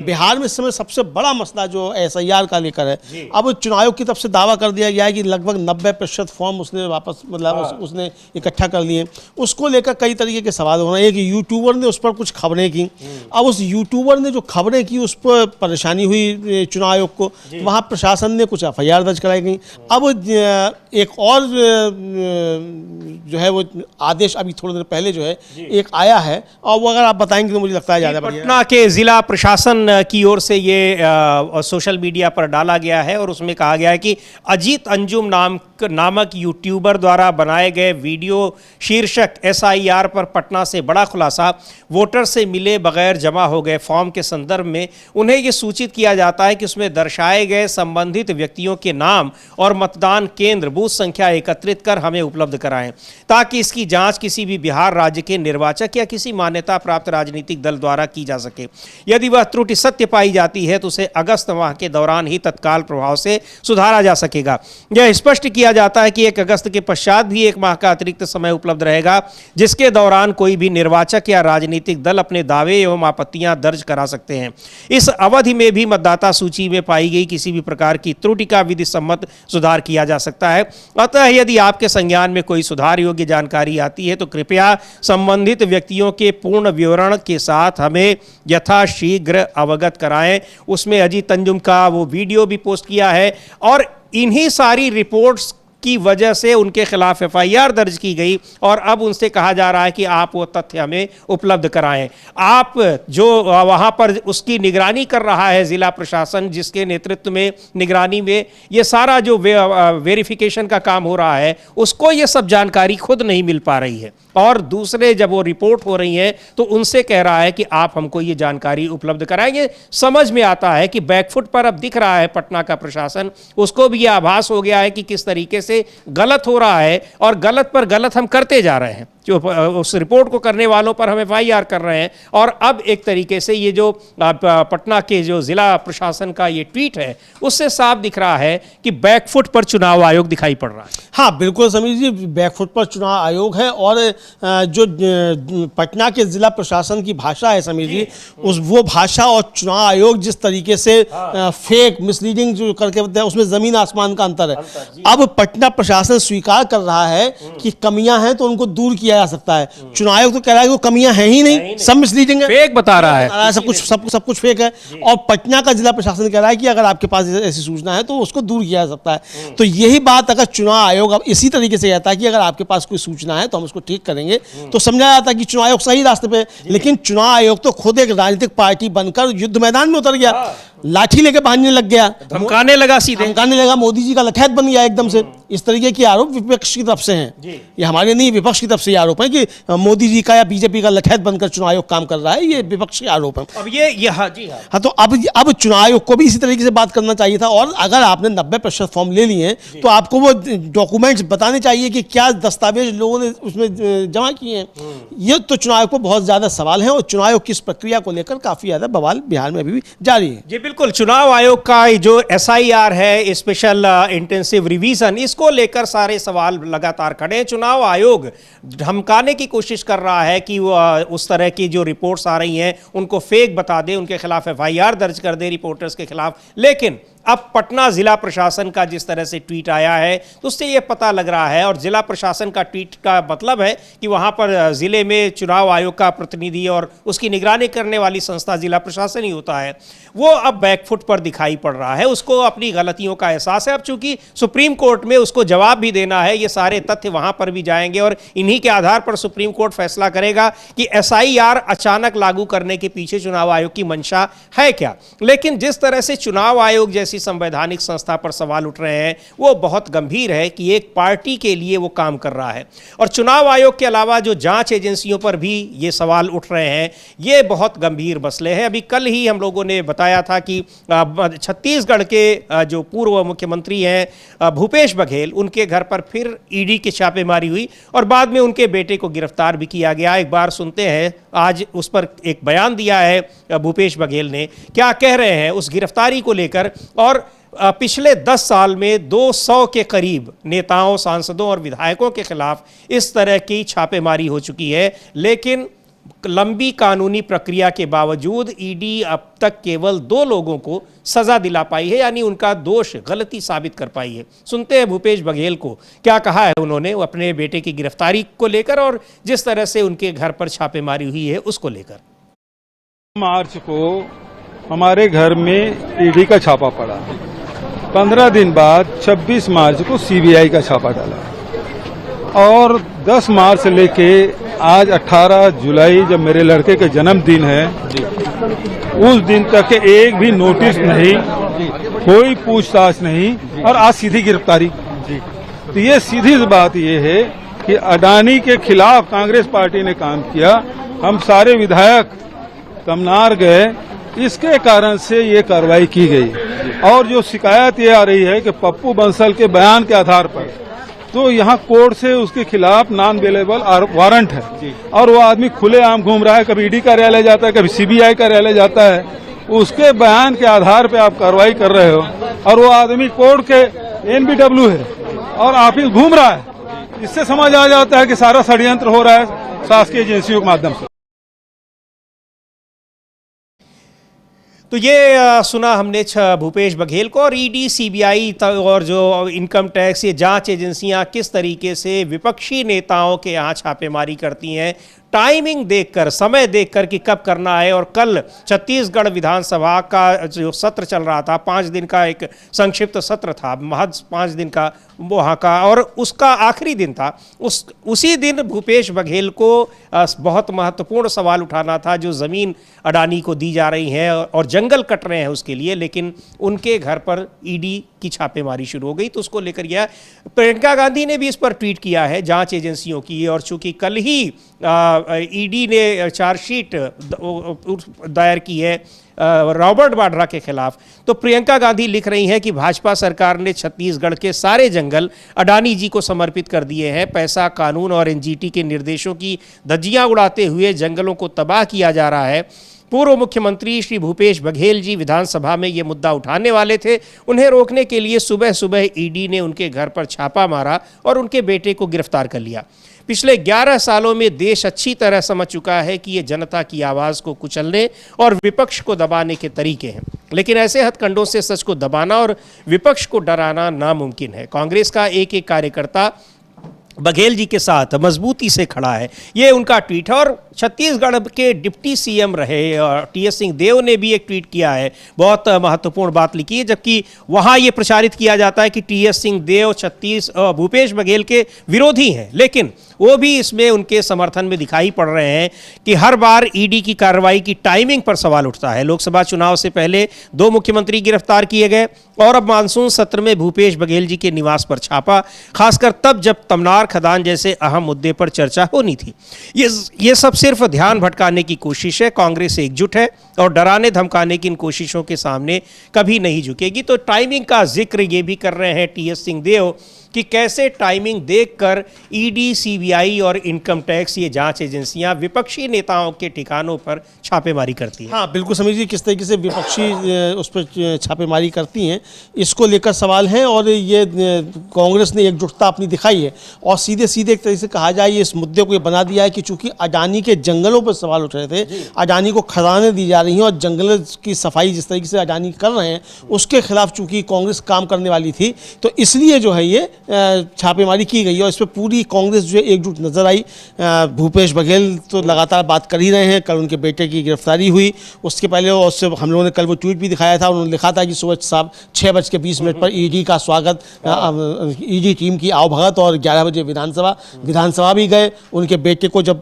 बिहार में इस समय सबसे बड़ा मसला जो SIR का लेकर है, अब चुनाव आयोग की तरफ से दावा कर दिया गया है कि लगभग 90% फॉर्म उसने वापस मतलब उसने इकट्ठा कर लिए। उसको लेकर कई तरीके के सवाल हो रहे हैं। एक यूट्यूबर ने उस पर कुछ खबरें की, अब उस यूट्यूबर ने जो खबरें की उस पर परेशानी हुई चुनाव आयोग को, वहाँ प्रशासन ने कुछ FIR दर्ज कराई गई। अब एक और जो है वो आदेश अभी थोड़ी देर पहले जो है एक आया है, और वो अगर आप बताएंगे तो मुझे लगता है ज़्यादा बढ़िया। पटना के जिला प्रशासन की ओर से ये सोशल मीडिया पर डाला गया है और उसमें कहा गया है कि अजीत अंजुम नामक यूट्यूबर द्वारा बनाए गए वीडियो शीर्षक SIR पर पटना से बड़ा खुलासा, वोटर से मिले बगैर जमा हो गए फॉर्म के संदर्भ में उन्हें ये सूचित किया जाता है कि उसमें दर्शाए गए संबंधित व्यक्तियों के नाम और मतदान केंद्र बूथ संख्या एकत्रित कर हमें उपलब्ध कराएं, ताकि इसकी जांच किसी भी बिहार राज्य के निर्वाचक या किसी मान्यता प्राप्त राजनीतिक दल द्वारा की जा सके। यदि वह त्रुटि सत्य पाई जाती है तो उसे अगस्त माह के दौरान ही तत्काल प्रभाव से सुधारा जा सकेगा। यह स्पष्ट किया जाता है कि 1 अगस्त के पश्चात भी 1 माह का अतिरिक्त समय उपलब्ध रहेगा, जिसके दौरान कोई भी निर्वाचक या राजनीतिक दल अपने दावे एवं आपत्तियां दर्ज करा सकते हैं। इस अवधि में भी मतदाता सूची में पाई गई किसी भी प्रकार की त्रुटि का विधि सम्मत सुधार किया जा सकता है। अतः यदि आपके संज्ञान में कोई सुधार योग्य जानकारी आती है तो कृपया संबंधित व्यक्तियों के पूर्ण विवरण के साथ हमें यथाशीघ्र अवगत कराएं। उसमें अजीत अंजुम का वो वीडियो भी पोस्ट किया है और इन्हीं सारी रिपोर्ट्स की वजह से उनके खिलाफ FIR दर्ज की गई और अब उनसे कहा जा रहा है कि आप वो तथ्य हमें उपलब्ध कराएं। आप जो वहाँ पर उसकी निगरानी कर रहा है जिला प्रशासन, जिसके नेतृत्व में निगरानी में ये सारा जो वेरिफिकेशन का काम हो रहा है, उसको ये सब जानकारी खुद नहीं मिल पा रही है और दूसरे जब वो रिपोर्ट हो रही है तो उनसे कह रहा है कि आप हमको ये जानकारी उपलब्ध कराएंगे। समझ में आता है कि बैकफुट पर अब दिख रहा है पटना का प्रशासन, उसको भी ये आभास हो गया है कि किस तरीके से गलत हो रहा है और गलत पर गलत हम करते जा रहे हैं। जो उस रिपोर्ट को करने वालों पर हम FIR कर रहे हैं और अब एक तरीके से ये जो पटना के जो जिला प्रशासन का ये ट्वीट है उससे साफ दिख रहा है कि बैकफुट पर चुनाव आयोग दिखाई पड़ रहा है। हाँ बिल्कुल समीर जी, बैकफुट पर चुनाव आयोग है और जो पटना के जिला प्रशासन की भाषा है समीर जी, वो भाषा और चुनाव आयोग जिस तरीके से फेक मिसलीडिंग जो करके बताया, उसमें जमीन आसमान का अंतर है। अब पटना प्रशासन स्वीकार कर रहा है कि कमियां हैं तो उनको दूर किया जा सकता है। चुनाव आयोग तो कह रहा है कि वो कमियां हैं ही नहीं, सब मिसलीडिंग है, फेक बता रहा है, सब कुछ फेक है। और पटना का जिला प्रशासन कह रहा है कि अगर आपके पास ऐसी सूचना है तो उसको दूर किया जा सकता है। तो यही बात अगर चुनाव आयोग अब इसी तरीके से कहता है कि अगर आपके पास कोई सूचना है तो हम उसको ठीक करेंगे, तो समझा जाता है कि चुनाव आयोग सही रास्ते पे। लेकिन चुनाव आयोग तो खुद एक राजनीतिक पार्टी बनकर युद्ध मैदान में उतर गया, लाठी लेके भागने लग गया, धमकाने लगा, सीधे धमकाने लगा, मोदी जी का लठैत बन गया एकदम से। इस तरीके के आरोप विपक्ष की तरफ से हैं, ये हमारे नहीं, विपक्ष की तरफ से आरोप है कि मोदी जी का या बीजेपी का लठैत बनकर चुनाव आयोग काम कर रहा है, ये विपक्ष के आरोप है। अब ये हाँ जी हाँ, तो अब चुनाव आयोग को भी इसी तरीके से बात करना चाहिए था। और अगर आपने 90% फॉर्म ले लिए तो आपको वो डॉक्यूमेंट्स बताने चाहिए कि क्या दस्तावेज लोगों ने उसमें जमा किए हैं। ये तो चुनाव आयोग को बहुत ज्यादा सवाल है और चुनाव आयोग की इस प्रक्रिया को लेकर काफी ज्यादा बवाल बिहार में अभी भी जारी है। जी बिल्कुल, चुनाव आयोग का जो SIR है, स्पेशल इंटेंसिव रिवीजन, इसको लेकर सारे सवाल लगातार खड़े हैं। चुनाव आयोग धमकाने की कोशिश कर रहा है कि वो उस तरह की जो रिपोर्ट्स आ रही हैं उनको फेक बता दे, उनके खिलाफ FIR दर्ज कर दे रिपोर्टर्स के खिलाफ। लेकिन अब पटना जिला प्रशासन का जिस तरह से ट्वीट आया है तो उससे ये पता लग रहा है, और जिला प्रशासन का ट्वीट का मतलब है कि वहाँ पर जिले में चुनाव आयोग का प्रतिनिधि और उसकी निगरानी करने वाली संस्था जिला प्रशासन ही होता है, वो अब बैकफुट पर दिखाई पड़ रहा है। उसको अपनी गलतियों का एहसास है। अब चूंकि सुप्रीम कोर्ट में उसको जवाब भी देना है, ये सारे तथ्य वहाँ पर भी जाएंगे और इन्हीं के आधार पर सुप्रीम कोर्ट फैसला करेगा कि SIR अचानक लागू करने के पीछे चुनाव आयोग की मंशा है क्या। लेकिन जिस तरह से चुनाव आयोग जैसी संवैधानिक संस्था पर सवाल उठ रहे हैं वो बहुत गंभीर है कि एक पार्टी के लिए वो काम कर रहा है। और चुनाव आयोग के अलावा जो जांच एजेंसियों पर भी ये सवाल उठ रहे हैं, ये बहुत गंभीर मसले हैं। अभी कल ही हम लोगों ने बताया था कि छत्तीसगढ़ के जो पूर्व मुख्यमंत्री हैं भूपेश बघेल, उनके घर पर फिर ईडी की छापेमारी हुई और बाद में उनके बेटे को गिरफ्तार भी किया गया। एक बार सुनते हैं, आज उस पर एक बयान दिया है भूपेश बघेल ने, क्या कह रहे हैं उस गिरफ्तारी को लेकर और पिछले 10 साल में 200 के करीब नेताओं, सांसदों और विधायकों के खिलाफ इस तरह की छापेमारी हो चुकी है, लेकिन लंबी कानूनी प्रक्रिया के बावजूद ईडी अब तक केवल 2 लोगों को सजा दिला पाई है, यानी उनका दोष, गलती साबित कर पाई है। सुनते हैं भूपेश बघेल को क्या कहा है उन्होंने अपने बेटे की गिरफ्तारी को लेकर और जिस तरह से उनके घर पर छापेमारी हुई है उसको लेकर। मार्च को हमारे घर में ईडी का छापा पड़ा, 15 दिन बाद 26 मार्च को सीबीआई का छापा डाला और 10 मार्च से लेके आज 18 जुलाई जब मेरे लड़के के जन्मदिन है, उस दिन तक एक भी नोटिस नहीं, कोई पूछताछ नहीं और आज सीधी गिरफ्तारी। तो ये सीधी बात ये है कि अडानी के खिलाफ कांग्रेस पार्टी ने काम किया, हम सारे विधायक कमनार गए, इसके कारण से ये कार्रवाई की गई। और जो शिकायत ये आ रही है कि पप्पू बंसल के बयान के आधार पर, तो यहाँ कोर्ट से उसके खिलाफ नॉन अवेलेबल वारंट है और वो आदमी खुलेआम घूम रहा है, कभी ईडी कार्यालय जाता है, कभी सीबीआई कार्यालय जाता है, उसके बयान के आधार पे आप कार्रवाई कर रहे हो और वो आदमी कोर्ट के एनबीडब्ल्यू है और ऑफिस घूम रहा है। इससे समझ आ जाता है कि सारा षड्यंत्र हो रहा है शासकीय एजेंसियों के माध्यम से। तो ये सुना हमने भूपेश बघेल को, और ईडी, सीबीआई और जो इनकम टैक्स, ये जांच एजेंसियां किस तरीके से विपक्षी नेताओं के यहाँ छापेमारी करती हैं, टाइमिंग देखकर, समय देखकर कि कब करना है। और कल छत्तीसगढ़ विधानसभा का जो सत्र चल रहा था, 5 दिन का एक संक्षिप्त सत्र था, महज 5 दिन का वहाँ का, और उसका आखिरी दिन था। उसी दिन भूपेश बघेल को बहुत महत्वपूर्ण सवाल उठाना था, जो ज़मीन अडानी को दी जा रही है और जंगल कट रहे हैं उसके लिए, लेकिन उनके घर पर ईडी की छापेमारी शुरू हो गई। तो उसको लेकर यह प्रियंका गांधी ने भी इस पर ट्वीट किया है जांच एजेंसियों की, और चूंकि कल ही ईडी ने चार्जशीट दायर की है रॉबर्ट वाड्रा के खिलाफ, तो प्रियंका गांधी लिख रही हैं कि भाजपा सरकार ने छत्तीसगढ़ के सारे जंगल अडानी जी को समर्पित कर दिए हैं। पैसा, कानून और एनजीटी के निर्देशों की धज्जियां उड़ाते हुए जंगलों को तबाह किया जा रहा है। पूर्व मुख्यमंत्री श्री भूपेश बघेल जी विधानसभा में ये मुद्दा उठाने वाले थे, उन्हें रोकने के लिए सुबह सुबह ईडी ने उनके घर पर छापा मारा और उनके बेटे को गिरफ्तार कर लिया। पिछले 11 सालों में देश अच्छी तरह समझ चुका है कि ये जनता की आवाज़ को कुचलने और विपक्ष को दबाने के तरीके हैं, लेकिन ऐसे हथकंडों से सच को दबाना और विपक्ष को डराना नामुमकिन है। कांग्रेस का एक एक कार्यकर्ता बघेल जी के साथ मजबूती से खड़ा है, ये उनका ट्वीट है। और छत्तीसगढ़ के डिप्टी सीएम रहे और टीएस सिंहदेव ने भी एक ट्वीट किया है, बहुत महत्वपूर्ण बात लिखी है, जबकि वहाँ ये प्रचारित किया जाता है कि टीएस सिंहदेव भूपेश बघेल के विरोधी हैं, लेकिन वो भी इसमें उनके समर्थन में दिखाई पड़ रहे हैं कि हर बार ईडी की कार्रवाई की टाइमिंग पर सवाल उठता है। लोकसभा चुनाव से पहले 2 मुख्यमंत्री गिरफ्तार किए गए और अब मानसून सत्र में भूपेश बघेल जी के निवास पर छापा, खासकर तब जब तमनार खदान जैसे अहम मुद्दे पर चर्चा होनी थी। ये सब सिर्फ ध्यान भटकाने की कोशिश है। कांग्रेस एकजुट है और डराने धमकाने की इन कोशिशों के सामने कभी नहीं झुकेगी। तो टाइमिंग का जिक्र ये भी कर रहे हैं टीएस सिंहदेव कि कैसे टाइमिंग देखकर ईडी, सीबीआई और इनकम टैक्स, ये जांच एजेंसियां विपक्षी नेताओं के ठिकानों पर छापेमारी करती हैं। हाँ, बिल्कुल समझिए किस तरीके से विपक्षी उस पर छापेमारी करती हैं, इसको लेकर सवाल है। और ये कांग्रेस ने एकजुटता अपनी दिखाई है और सीधे सीधे एक तरीके से कहा जाए इस मुद्दे को ये बना दिया है कि चूंकि अडानी के जंगलों पर सवाल उठ रहे थे, अडानी को खदानें दी जा रही हैं और जंगलों की सफाई जिस तरीके से अडानी कर रहे हैं उसके खिलाफ चूंकि कांग्रेस काम करने वाली थी, तो इसलिए जो है ये छापेमारी की गई और इस पर पूरी कांग्रेस जो है एकजुट नजर आई। भूपेश बघेल तो लगातार बात कर ही रहे हैं, कल उनके बेटे की गिरफ्तारी हुई, उसके पहले उससे हम लोगों ने कल वो ट्वीट भी दिखाया था, उन्होंने लिखा था कि सुबह 6:20 पर ईडी का स्वागत, ईडी टीम की आवभगत, और 11 बजे विधानसभा भी गए। उनके बेटे को जब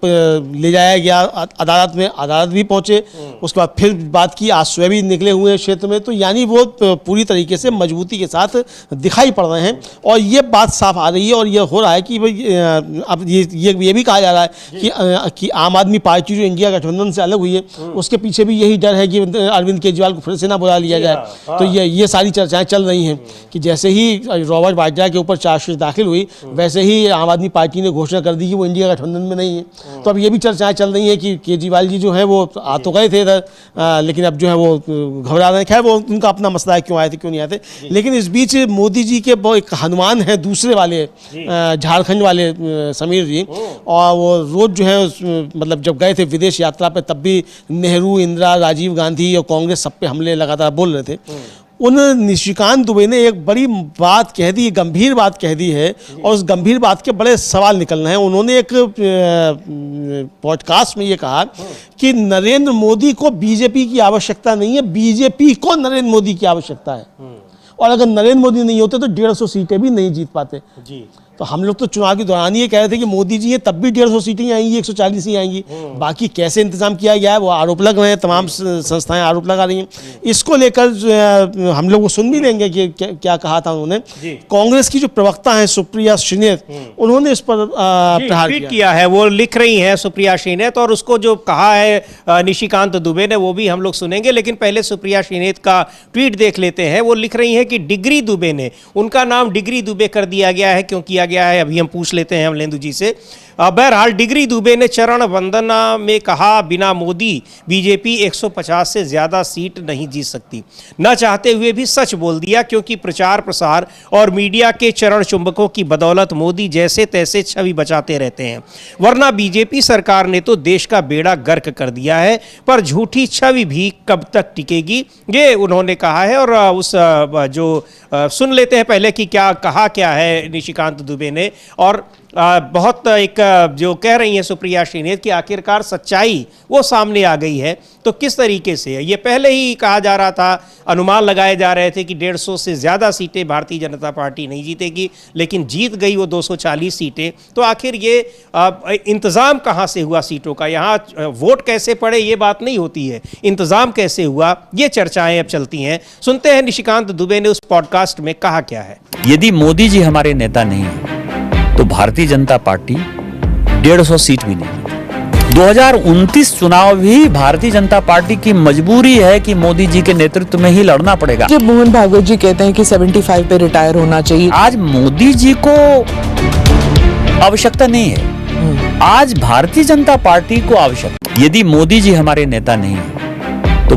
ले जाया गया अदालत में, अदालत भी पहुंचे, उसके बाद फिर बात की, आज सुबह भी निकले हुए हैं क्षेत्र में। तो यानी वो पूरी तरीके से मजबूती के साथ दिखाई पड़ रहे हैं और ये बात साफ आ रही है। और ये हो रहा है कि भाई अब ये भी कहा जा रहा है कि आम आदमी पार्टी जो इंडिया गठबंधन से अलग हुई है, उसके पीछे भी यही डर है कि अरविंद केजरीवाल को फिर से ना बुला लिया जाए। तो ये सारी चर्चाएं चल रही हैं कि जैसे ही रॉबर्ट वाड्रा के ऊपर चार्जशीट दाखिल हुई, वैसे ही आम आदमी पार्टी ने घोषणा कर दी कि वो इंडिया गठबंधन में नहीं है। तो अब ये भी चर्चाएं चल रही हैं कि केजरीवाल जी जो है वो आ तो गए थे इधर, लेकिन अब जो है वो घबरा रहे हैं। खैर वो उनका अपना मसला है, क्यों आए थे क्यों नहीं आए थे। लेकिन इस बीच मोदी जी के वो एक हनुमान है दूसरे वाले झारखंड वाले समीर जी, और वो रोज जो है मतलब जब गए थे विदेश यात्रा पे तब भी नेहरू, इंदिरा, राजीव गांधी और कांग्रेस सब पे हमले लगातार बोल रहे थे। उन निशिकांत दुबे ने एक बड़ी बात कह दी, गंभीर बात कह दी है, और उस गंभीर बात के बड़े सवाल निकल रहे हैं। उन्होंने एक पॉडकास्ट में ये कहा कि नरेंद्र मोदी को बीजेपी की आवश्यकता नहीं है, बीजेपी को नरेंद्र मोदी की आवश्यकता है, और अगर नरेंद्र मोदी नहीं होते तो 150 सीटें भी नहीं जीत पाते जी। तो हम लोग तो चुनाव के दौरान ये कह रहे थे कि मोदी जी हैं तब भी 150 सीटें ही आएंगी, 140 ही आएंगी। बाकी कैसे इंतजाम किया गया है वो आरोप लग रहे हैं, तमाम संस्थाएं आरोप लगा रही हैं। इसको लेकर हम लोग वो सुन भी लेंगे कि क्या कहा था उन्होंने। कांग्रेस की जो प्रवक्ता हैं सुप्रिया श्रीनेत, उन्होंने इस पर प्रहार किया है। वो लिख रही हैं सुप्रिया श्रीनेत, और उसको जो कहा है निशिकांत दुबे ने वो भी हम लोग सुनेंगे। लेकिन पहले सुप्रिया श्रीनेत का ट्वीट देख लेते हैं। वो लिख रही हैं कि डिग्री दुबे ने, उनका नाम डिग्री दुबे कर दिया गया है, क्यों किया गया है अभी हम पूछ लेते हैं अमलेंदु जी से। बहरहाल डिग्री दुबे ने चरण वंदना में कहा बिना मोदी बीजेपी 150 से ज्यादा सीट नहीं जीत सकती। न चाहते हुए भी सच बोल दिया, क्योंकि प्रचार प्रसार और मीडिया के चरण चुंबकों की बदौलत मोदी जैसे तैसे छवि बचाते रहते हैं, वरना बीजेपी सरकार ने तो देश का बेड़ा गर्क कर दिया है। पर झूठी छवि भी कब तक टिकेगी, ये उन्होंने कहा है। और उस जो सुन लेते हैं पहले कि क्या है निशिकांत दुबे ने। और बहुत एक जो कह रही हैं सुप्रिया श्रीनेत कि आखिरकार सच्चाई वो सामने आ गई है। तो किस तरीके से ये पहले ही कहा जा रहा था, अनुमान लगाए जा रहे थे कि 150 से ज़्यादा सीटें भारतीय जनता पार्टी नहीं जीतेगी, लेकिन जीत गई वो 240 सीटें। तो आखिर ये इंतज़ाम कहाँ से हुआ सीटों का, यहाँ वोट कैसे पड़े ये बात नहीं होती है, इंतज़ाम कैसे हुआ ये चर्चाएं अब चलती हैं। सुनते हैं निशिकांत दुबे ने उस पॉडकास्ट में कहा क्या है। यदि मोदी जी हमारे नेता नहीं है तो भारतीय जनता पार्टी 150 सीट भी नहीं। 2029 चुनाव भी भारतीय जनता पार्टी की मजबूरी है कि मोदी जी के नेतृत्व में ही लड़ना पड़ेगा। जब मोहन भागवत जी कहते हैं कि 75 पे रिटायर होना चाहिए, आज मोदी जी को आवश्यकता नहीं है, आज भारतीय जनता पार्टी को आवश्यकता। यदि मोदी जी हमारे नेता नहीं है तो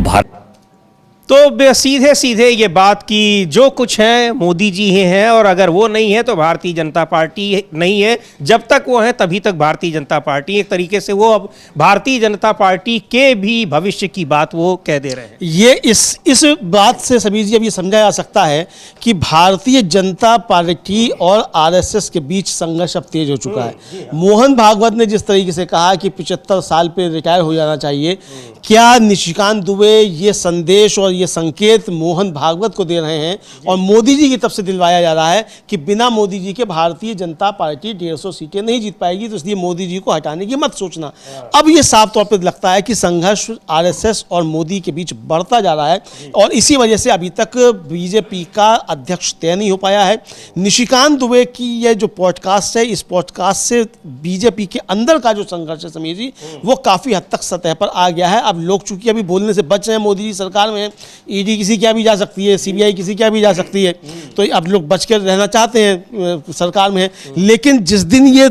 तो सीधे सीधे ये बात की जो कुछ है मोदी जी ही हैं, और अगर वो नहीं है तो भारतीय जनता पार्टी नहीं है। जब तक वो है तभी तक भारतीय जनता पार्टी। एक तरीके से वो अब भारतीय जनता पार्टी के भी भविष्य की बात वो कह दे रहे हैं। ये इस बात से समीर जी अब ये समझा जा सकता है कि भारतीय जनता पार्टी और आरएसएस के बीच संघर्ष अब तेज हो चुका है। मोहन भागवत ने जिस तरीके से कहा कि 75 साल पे रिटायर हो जाना चाहिए, क्या निशिकांत दुबे ये संदेश और ये संकेत मोहन भागवत को दे रहे हैं और मोदी जी की तरफ से दिलवाया जा रहा है कि बिना मोदी जी के भारतीय जनता पार्टी 150 सीटें नहीं जीत पाएगी, तो इसलिए मोदी जी को हटाने की मत सोचना। अब ये साफ तौर पर लगता है कि संघर्ष आरएसएस और मोदी के बीच बढ़ता जा रहा है, और इसी वजह से अभी तक बीजेपी का अध्यक्ष तय नहीं हो पाया है। निशिकांत दुबे की यह जो पॉडकास्ट है, इस पॉडकास्ट से बीजेपी के अंदर का जो संघर्ष है समीर जी, वो काफी हद तक सतह पर आ गया है। अब लोग चूंकि अभी बोलने से बच रहे हैं, मोदी जी सरकार में ईडी किसी क्या भी जा सकती है, सीबीआई किसी क्या भी जा सकती है, तो अब लोग बच कर रहना चाहते हैं, सरकार में। लेकिन जिस दिन ये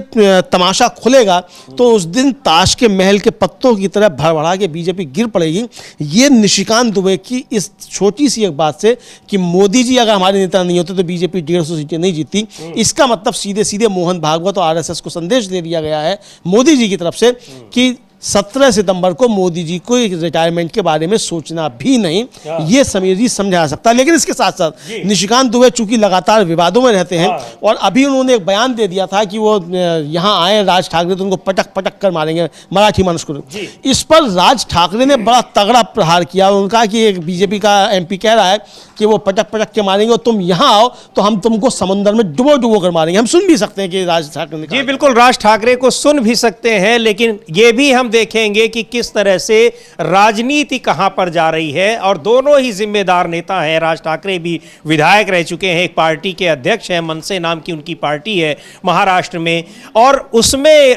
तमाशा खुलेगा तो उस दिन ताश के महल के पत्तों की तरह भड़बड़ा के बीजेपी गिर पड़ेगी। ये निशिकांत दुबे की इस छोटी सी एक बात से कि मोदी जी अगर हमारे नेता नहीं होते तो बीजेपी 150 सीटें नहीं जीतती, इसका मतलब सीधे सीधे मोहन भागवत और आरएसएस को संदेश दे दिया गया है मोदी जी की तरफ से कि 17 सितंबर को मोदी जी को रिटायरमेंट के बारे में सोचना भी नहीं, ये समीर जी समझा जा सकता है। लेकिन इसके साथ साथ निशिकांत दुबे चूंकि लगातार विवादों में रहते हैं, और अभी उन्होंने एक बयान दे दिया था कि वो यहाँ आए राज ठाकरे तो उनको पटक पटक कर मारेंगे, मराठी मानुष को। इस पर राज ठाकरे ने बड़ा तगड़ा प्रहार किया। उन्होंने कहा कि एक बीजेपी का एमपी कह रहा है कि वो पटक पटक के मारेंगे और तुम यहाँ आओ तो हम तुमको समंदर में डुबो डुबो कर मारेंगे। हम सुन भी सकते हैं कि राज ठाकरे ने कहा। जी बिल्कुल, राज ठाकरे को सुन भी सकते हैं, लेकिन ये भी हम देखेंगे कि किस तरह से राजनीति कहां पर जा रही है। और दोनों ही जिम्मेदार नेता हैं। राज ठाकरे भी विधायक रह चुके हैं, एक पार्टी के अध्यक्ष हैं, मनसे नाम की उनकी पार्टी है महाराष्ट्र में, और उसमें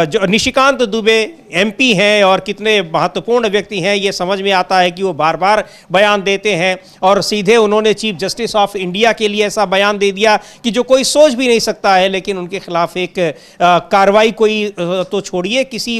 जो निशिकांत दुबे एमपी हैं और कितने महत्वपूर्ण व्यक्ति हैं ये समझ में आता है कि वो बार बार बयान देते हैं। और सीधे उन्होंने चीफ जस्टिस ऑफ इंडिया के लिए ऐसा बयान दे दिया कि जो कोई सोच भी नहीं सकता है, लेकिन उनके खिलाफ एक कार्रवाई कोई तो छोड़िए, किसी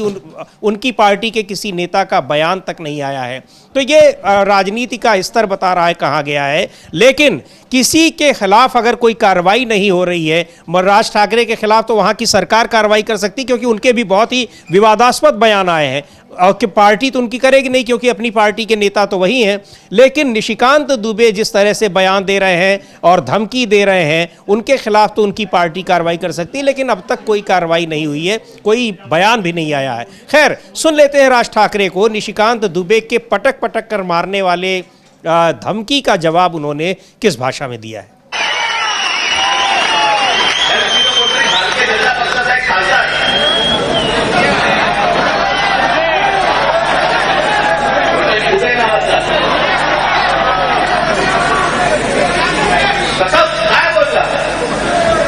उनकी पार्टी के किसी नेता का बयान तक नहीं आया है। तो ये राजनीति का स्तर बता रहा है कहाँ गया है। लेकिन किसी के खिलाफ अगर कोई कार्रवाई नहीं हो रही है, राज ठाकरे के खिलाफ, तो वहाँ की सरकार कार्रवाई कर सकती, क्योंकि उनके भी बहुत ही विवादास्पद बयान आए हैं। और कि पार्टी तो उनकी करेगी नहीं, क्योंकि अपनी पार्टी के नेता तो वही हैं। लेकिन निशिकांत दुबे जिस तरह से बयान दे रहे हैं और धमकी दे रहे हैं, उनके खिलाफ तो उनकी पार्टी कार्रवाई कर सकती है, लेकिन अब तक कोई कार्रवाई नहीं हुई है, कोई बयान भी नहीं आया है। खैर, सुन लेते हैं राज ठाकरे को। निशिकांत दुबे के पटक पटक कर मारने वाले धमकी का जवाब उन्होंने किस भाषा में दिया है।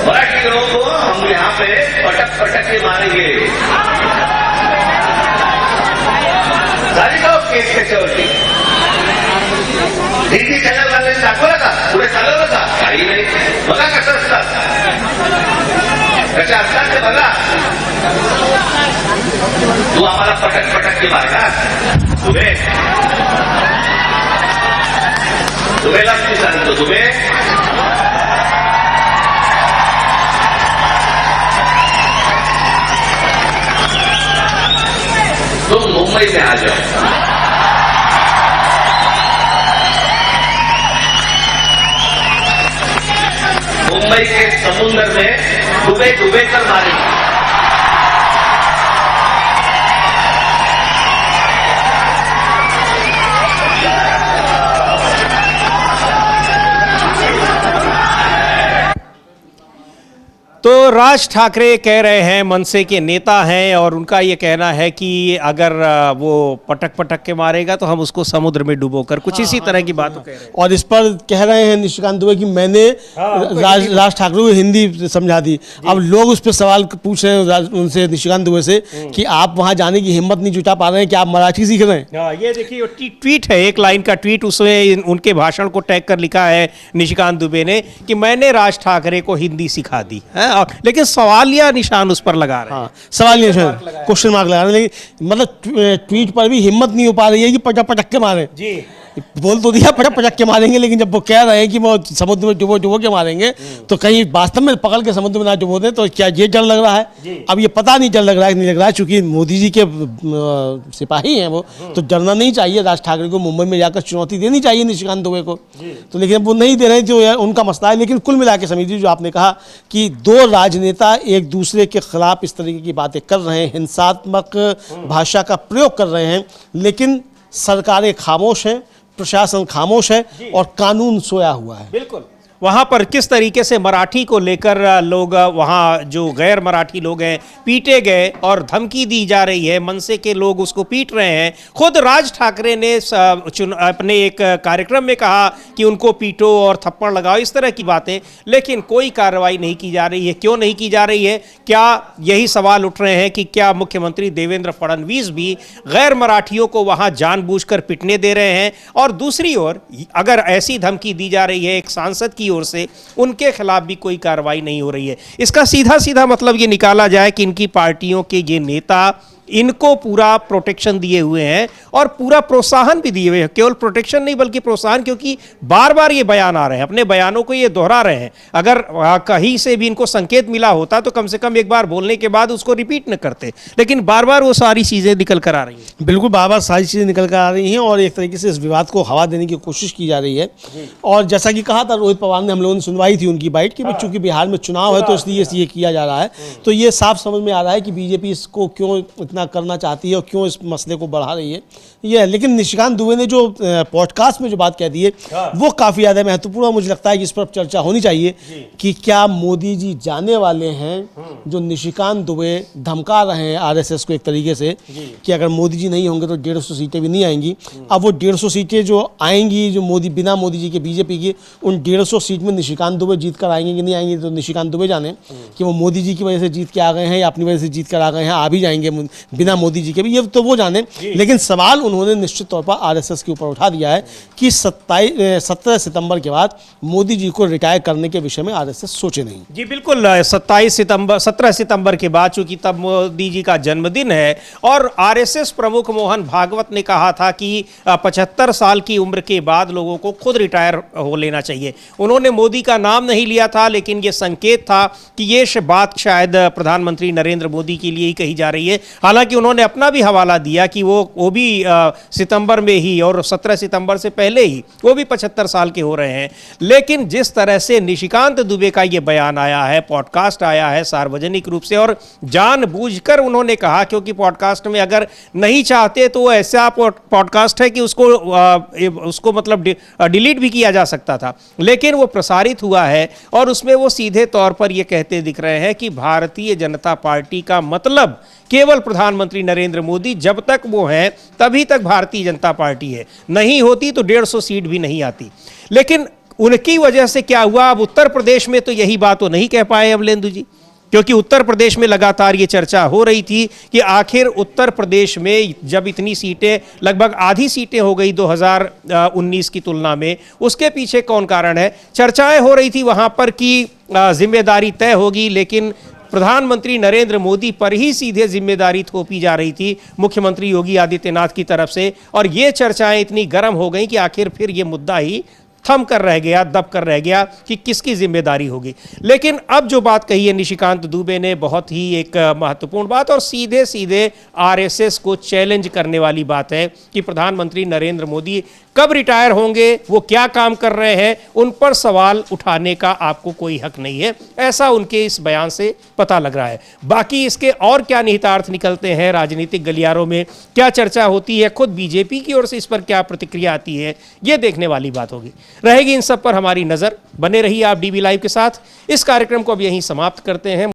मराठी लोगों को हम यहाँ पे पटक पटक के मारेंगे। झाली का केस त्याच्यावरती हिंदी चॅनल वाले दाखवलं का? पुढे चालवलं का? काही नाही. बघा कसं असतात, कशा असतात ते बघा. तू आम्हाला पटक पटक के मारणार तुम्ही? तुम्हीलाच मी सांगतो, तुम्ही तुम मुंबई में आ जाओ। मुंबई के समुद्र में डूबे डूबे कर मारेंगे। तो राज ठाकरे कह रहे हैं, मनसे के नेता हैं, और उनका ये कहना है कि अगर वो पटक पटक के मारेगा तो हम उसको समुद्र में डुबोकर, कुछ इसी तरह की बात कह रहे हैं। और इस पर कह रहे हैं निशिकांत दुबे कि मैंने राज ठाकरे को हिंदी समझा दी। अब लोग उस पर सवाल पूछ रहे हैं उनसे, निशिकांत दुबे से, कि आप वहां जाने की हिम्मत नहीं जुटा पा रहे हैं, कि आप मराठी सीख रहे हैं। ये देखिए ट्वीट है, एक लाइन का ट्वीट, उसमें उनके भाषण को टैग कर लिखा है निशिकांत दुबे ने कि मैंने राज ठाकरे को हिंदी सिखा दी है। लेकिन सवालिया निशान उस पर लगा रहे हैं। सवालिया निशान, क्वेश्चन मार्क लगा रहे हैं, लेकिन मतलब ट्वीट पर भी हिम्मत नहीं हो पा रही है कि पटक पटक के मारे। जी बोल तो दिया पटक पटक के मारेंगे, लेकिन जब वो कह रहे हैं कि वो समुद्र में डुबो डुबो के मारेंगे, तो कहीं वास्तव में पकड़ के समुद्र में ना डुबो दें, तो क्या ये डर लग रहा है? अब ये पता नहीं डर लग रहा है नहीं लग रहा है, चूंकि मोदी जी के सिपाही हैं वो, तो डरना नहीं चाहिए। राज ठाकरे को मुंबई में जाकर चुनौती देनी चाहिए निशिकांत दुबे को, तो लेकिन वो नहीं दे रहे, जो उनका मसला है। लेकिन कुल मिला के समिति, जो आपने कहा कि दो राजनेता एक दूसरे के खिलाफ इस तरीके की बातें कर रहे हैं, हिंसात्मक भाषा का प्रयोग कर रहे हैं, लेकिन सरकारें खामोश हैं, प्रशासन खामोश है और कानून सोया हुआ है। बिल्कुल। वहाँ पर किस तरीके से मराठी को लेकर लोग, वहाँ जो गैर मराठी लोग हैं, पीटे गए और धमकी दी जा रही है, मनसे के लोग उसको पीट रहे हैं। खुद राज ठाकरे ने अपने एक कार्यक्रम में कहा कि उनको पीटो और थप्पड़ लगाओ, इस तरह की बातें, लेकिन कोई कार्रवाई नहीं की जा रही है। क्यों नहीं की जा रही है? क्या यही सवाल उठ रहे हैं कि क्या मुख्यमंत्री देवेंद्र फडणवीस भी गैर मराठियों को वहाँ जानबूझकर पिटने दे रहे हैं? और दूसरी ओर अगर ऐसी धमकी दी जा रही है एक सांसद की ओर से, उनके खिलाफ भी कोई कार्रवाई नहीं हो रही है। इसका सीधा सीधा मतलब ये निकाला जाए कि इनकी पार्टियों के ये नेता इनको पूरा प्रोटेक्शन दिए हुए हैं और पूरा प्रोत्साहन भी दिए हुए हैं। केवल प्रोटेक्शन नहीं बल्कि प्रोत्साहन, क्योंकि बार बार ये बयान आ रहे हैं, अपने बयानों को ये दोहरा रहे हैं। अगर कहीं से भी इनको संकेत मिला होता तो कम से कम एक बार बोलने के बाद उसको रिपीट न करते, लेकिन बार बार वो सारी चीज़ें निकल कर आ रही हैं। बिल्कुल, बार बार सारी चीज़ें निकल कर आ रही हैं और एक तरीके से इस विवाद को हवा देने की कोशिश की जा रही है। और जैसा कि कहा था रोहित पवार ने, हम लोगों ने सुनवाई थी उनकी बाइट की, चूंकि बिहार में चुनाव है तो इसलिए ये किया जा रहा है। तो ये साफ समझ में आ रहा है कि बीजेपी इसको क्यों इतना करना चाहती है और क्यों इस मसले को बढ़ा रही है ये। लेकिन निशिकांत दुबे ने जो पॉडकास्ट में जो बात कह दी है वो काफ़ी ज़्यादा महत्वपूर्ण है। मुझे लगता है कि इस पर चर्चा होनी चाहिए कि क्या मोदी जी जाने वाले हैं जो निशिकांत दुबे धमका रहे हैं आरएसएस को एक तरीके से, कि अगर मोदी जी नहीं होंगे तो 150 सीटें भी नहीं आएंगी। अब वो 150 सीटें जो आएंगी, जो बिना मोदी जी के बीजेपी की, उन 150 सीट में निशिकांत दुबे जीत कर आएंगे कि नहीं आएंगे, तो निशिकांत दुबे जाने कि वो मोदी जी की वजह से जीत के आ गए हैं या अपनी वजह से जीत कर आ गए हैं, आ भी जाएंगे बिना मोदी जी के भी, ये तो वो जाने। लेकिन सवाल उन्होंने निश्चित तौर पर आरएसएस के ऊपर उठा दिया है कि 17 सितंबर के बाद मोदी जी को रिटायर करने के विषय में आरएसएस सोचे नहीं। जी बिल्कुल, 17 सितंबर के बाद, चूंकि तब मोदी जी का जन्मदिन है और आरएसएस प्रमुख मोहन भागवत ने कहा था कि 75 साल की उम्र के बाद लोगों को खुद रिटायर हो लेना चाहिए। उन्होंने मोदी का नाम नहीं लिया था, लेकिन ये संकेत था कि ये बात शायद प्रधानमंत्री नरेंद्र मोदी के लिए ही कही जा रही है। हालांकि उन्होंने अपना भी हवाला दिया कि वो भी सितंबर में ही, और 17 सितंबर से पहले ही वो भी 75 साल के हो रहे हैं। लेकिन जिस तरह से निशिकांत दुबे का ये बयान आया है, पॉडकास्ट आया है सार्वजनिक रूप से, और जानबूझकर उन्होंने कहा, क्योंकि पॉडकास्ट में अगर नहीं चाहते तो ऐसा पॉडकास्ट है कि उसको मतलब डिलीट भी किया जा सकता था, लेकिन वो प्रसारित हुआ है और उसमें वो सीधे तौर पर ये कहते दिख रहे हैं कि भारतीय जनता पार्टी का मतलब केवल प्रधानमंत्री नरेंद्र मोदी, जब तक वो हैं तभी तक भारतीय जनता पार्टी है, नहीं होती तो 150 सीट भी नहीं आती। लेकिन उनकी वजह से क्या हुआ, अब उत्तर प्रदेश में तो यही बात वो नहीं कह पाए अमलेंदु जी, क्योंकि उत्तर प्रदेश में लगातार ये चर्चा हो रही थी कि आखिर उत्तर प्रदेश में जब इतनी सीटें, लगभग आधी सीटें हो गई 2019 की तुलना में, उसके पीछे कौन कारण है। चर्चाएं हो रही थी वहां पर कि जिम्मेदारी तय होगी, लेकिन प्रधानमंत्री नरेंद्र मोदी पर ही सीधे जिम्मेदारी थोपी जा रही थी मुख्यमंत्री योगी आदित्यनाथ की तरफ से, और ये चर्चाएं इतनी गर्म हो गई कि आखिर फिर ये मुद्दा ही थम कर रह गया, दब कर रह गया कि किसकी जिम्मेदारी होगी। लेकिन अब जो बात कही है निशिकांत दुबे ने, बहुत ही एक महत्वपूर्ण बात और सीधे सीधे आरएसएस को चैलेंज करने वाली बात है कि प्रधानमंत्री नरेंद्र मोदी कब रिटायर होंगे, वो क्या काम कर रहे हैं, उन पर सवाल उठाने का आपको कोई हक नहीं है, ऐसा उनके इस बयान से पता लग रहा है। बाकी इसके और क्या निहितार्थ निकलते हैं राजनीतिक गलियारों में, क्या चर्चा होती है, खुद बीजेपी की ओर से इस पर क्या प्रतिक्रिया आती है, ये देखने वाली बात होगी, रहेगी। इन सब पर हमारी नजर। बने रहिए आप डीबी लाइव के साथ। इस कार्यक्रम को अब यहीं समाप्त करते हैं।